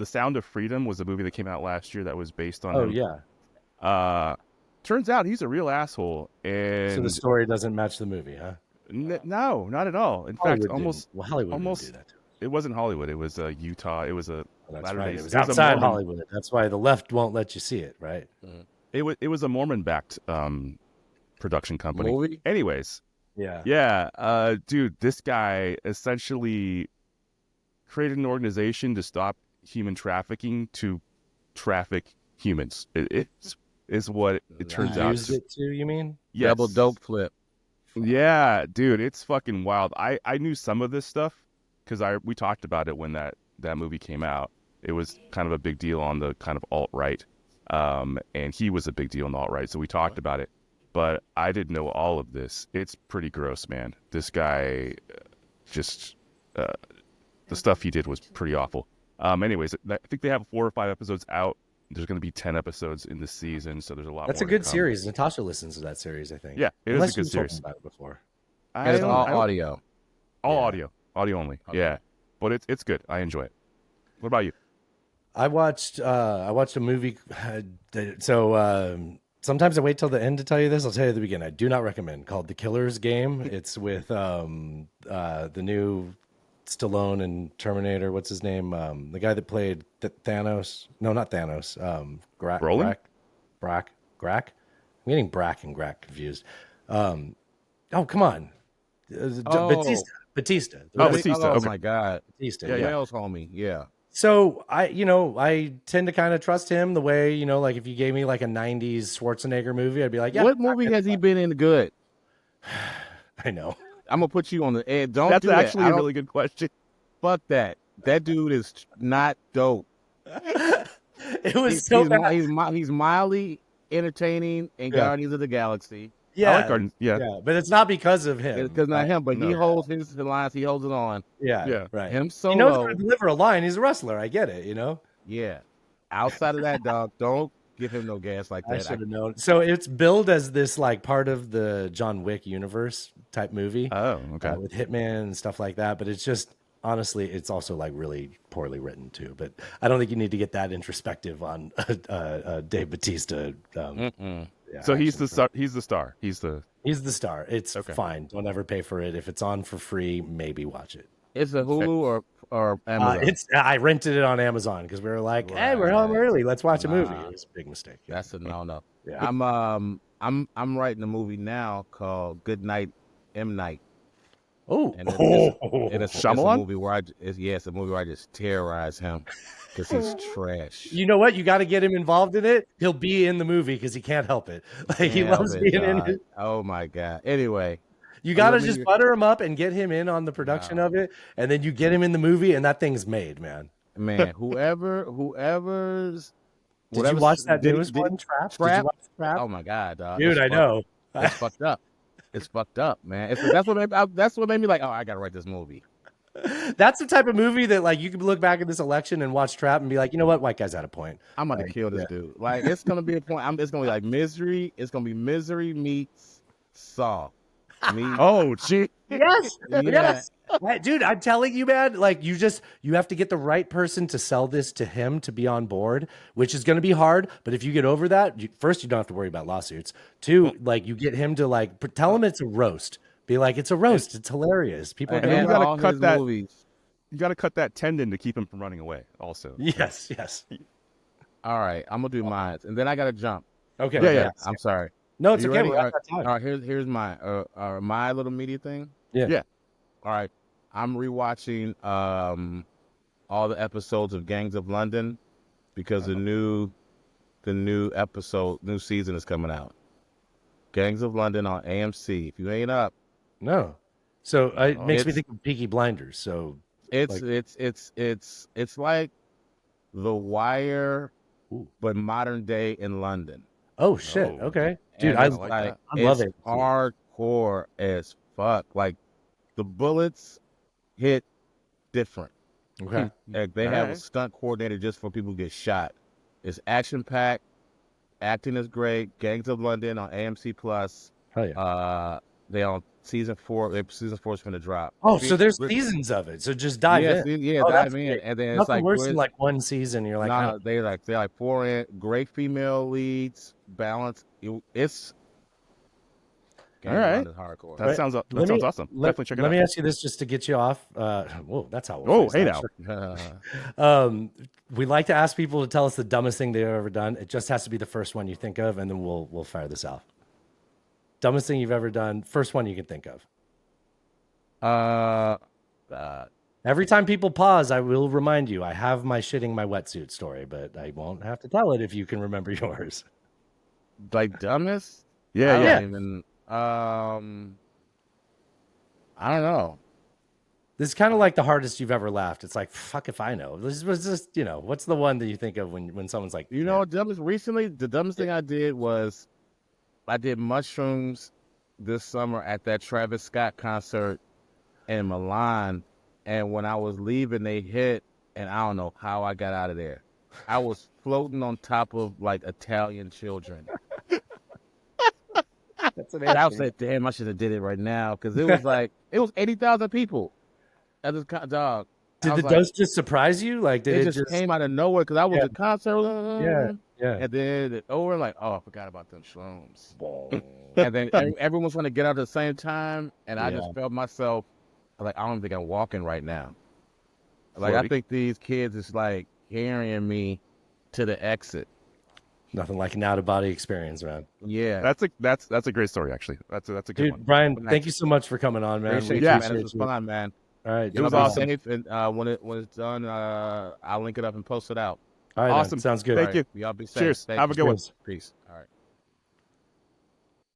Sound of Freedom was a movie that came out last year that was based on. Yeah. Turns out he's a real asshole, and so the story doesn't match the movie, huh? No, not at all. In Hollywood fact, almost Hollywood didn't do that to us. It wasn't Hollywood. It was Utah. It was a. That's right. It was outside Hollywood. That's why the left won't let you see it, right? Mm-hmm. It was a Mormon-backed production company. Movie? Anyways. Yeah. Dude, this guy essentially created an organization to stop human trafficking to traffic humans. It is what it turns out. Used it to, you mean? Yes. Double dope flip. Yeah, dude, it's fucking wild. I knew some of this stuff because we talked about it when that movie came out. It was kind of a big deal on the kind of alt-right, and he was a big deal on the alt-right, so we talked about it. But I didn't know all of this. It's pretty gross, man. This guy, just the stuff he did was pretty awful. Anyways, I think they have 4 or 5 episodes out. There's going to be 10 episodes in the season, so there's a lot. That's more a good to come. series. Natasha listens to that series, I think. Yeah, it is a good series. About it before. It's all audio. Audio only. Okay. Yeah, but it's good. I enjoy it. What about you? I watched a movie. Sometimes I wait till the end to tell you this. I'll tell you at the beginning. I do not recommend. Called The Killer's Game. It's with the new Stallone and Terminator. What's his name? The guy that played Thanos. No, not Thanos. Brack. I'm getting Brack and Grack confused. Come on. Batista. Batista. Oh okay. my God. Batista. Yeah, Nails homie. Yeah. So I tend to kind of trust him the way, like if you gave me like a 90s Schwarzenegger movie, I'd be like, yeah. What movie has he been in good? I know. I'm going to put you on the air. That's actually a really good question. Fuck that. That dude is not dope. It was bad. He's mildly entertaining in Guardians of the Galaxy. Yeah, I like Guardians. Yeah, but it's not because of him. It's because not him, but he holds his lines. He holds it on. Yeah, right. Him solo. He knows how to deliver a line. He's a wrestler. I get it. Yeah. Outside of that, dog, don't give him no gas like that. I should have known. So it's billed as this like part of the John Wick universe type movie. Oh, okay. With Hitman and stuff like that. But it's just honestly, it's also like really poorly written too. But I don't think you need to get that introspective on Dave Batista. So he's the star. He's the star. He's the star. It's fine. Don't ever pay for it. If it's on for free, maybe watch it. It's a Hulu or Amazon. I rented it on Amazon because we were like, hey, we're home early. Let's watch a movie. It was a big mistake. That's a no. Yeah. I'm writing a movie now called Good Night M Night. Oh, and it's a Shyamalan? movie where it's a movie where I just terrorize him because he's trash. you know what? You got to get him involved in it. He'll be in the movie because he can't help it. Like he Can't help loves it, being in dog. it. Oh my god. Anyway, You got to let me. just butter him up and get him in on the production No. of it, and then you get him in the movie, and that thing's made, man. Man, whoever's Did you whatever watch that did newest one, Trapped? Did you Trap. watch Trapped? Oh my god, dog. Dude, I know. It's fucked up. It's fucked up, man. That's what made me like, oh, I gotta write this movie. That's the type of movie that like you can look back at this election and watch Trap and be like, you know what, white guy's had a point. I'm about to kill this dude. Like it's gonna be a point. It's gonna be like Misery. It's gonna be Misery meets Saw. Oh, gee. Yes, Yeah. yes, dude. I'm telling you, man. Like you have to get the right person to sell this to him to be on board, which is going to be hard. But if you get over that, first you don't have to worry about lawsuits. Two, like you get him to like tell him it's a roast. Be like, it's a roast. It's hilarious. People are And going then to you gotta all cut his that- movies. You got to cut that tendon to keep him from running away. Also. Yes, yes. All right, I'm gonna do mine, and then I gotta jump. Okay. Yeah. I'm sorry. No, it's You okay. ready? We got that time. All right, here's my my little media thing. Yeah. Yeah. All right, I'm rewatching all the episodes of Gangs of London because the new season is coming out. Gangs of London on AMC. If you ain't up, No. So it makes me It's- think of Peaky Blinders. So it's like The Wire, Ooh. but modern day in London. oh shit. Oh. Okay, dude, And I it's like like that. I love it's it. hardcore as fuck. Like the bullets hit different. Okay. Like they have a Alright. stunt coordinator just for people who get shot. It's action packed. Acting is great. Gangs of London on AMC Plus. Hell yeah. They on season 4. Season 4 is gonna drop. Oh, so there's Re- seasons of it. So just dive in. Yeah, Oh, that's dive in, great. and then it's Nothing like worse than like one season. You're like, no, they're like 4 in. Great female leads, balance. It's Gangs of Alright. London's hardcore. That sounds awesome. Definitely check it Let out. me ask you this just to get you off. Whoa, that's how. Oh, hey now. We like to ask people to tell us the dumbest thing they've ever done. It just has to be the first one you think of, and then we'll fire this off. Dumbest thing you've ever done. First one you can think of. Every time people pause, I will remind you. I have my shitting my wetsuit story, but I won't have to tell it if you can remember yours. Like dumbest? Yeah, I yeah. don't even. I don't know. This is kind of like the hardest you've ever laughed. It's like, fuck if I know. This was just, what's the one that you think of when someone's like, You know, the dumbest thing I did was I did mushrooms this summer at that Travis Scott concert in Milan, and when I was leaving, they hit, and I don't know how I got out of there. I was floating on top of like Italian children. that's an And I was like, damn, I should have did it right now because it was like it was 80,000 people at this dog. Did the dose just surprise you? Like, did It it just came out of nowhere because I was Yeah. at concert. Yeah. And then it over, like, oh, I forgot about them shrooms. And then everyone's going to get out at the same time. And I just felt myself, like, I don't think I'm walking right now. Like, I Floaty. think these kids is like carrying me to the exit. Nothing like an out of body experience, man. Yeah. That's a great story actually. That's a good Dude, one. Brian, thank you so much for coming on, man. Appreciate We you, Yeah. man. It was you. fun, man. All right. It was Y'all be awesome. safe, and when it's done, I'll link it up and post it out. All right, Awesome. man. Sounds good. Thank All you. right. Y'all be safe. Cheers. Thank Have a you. good one. Cheers. Peace. All right.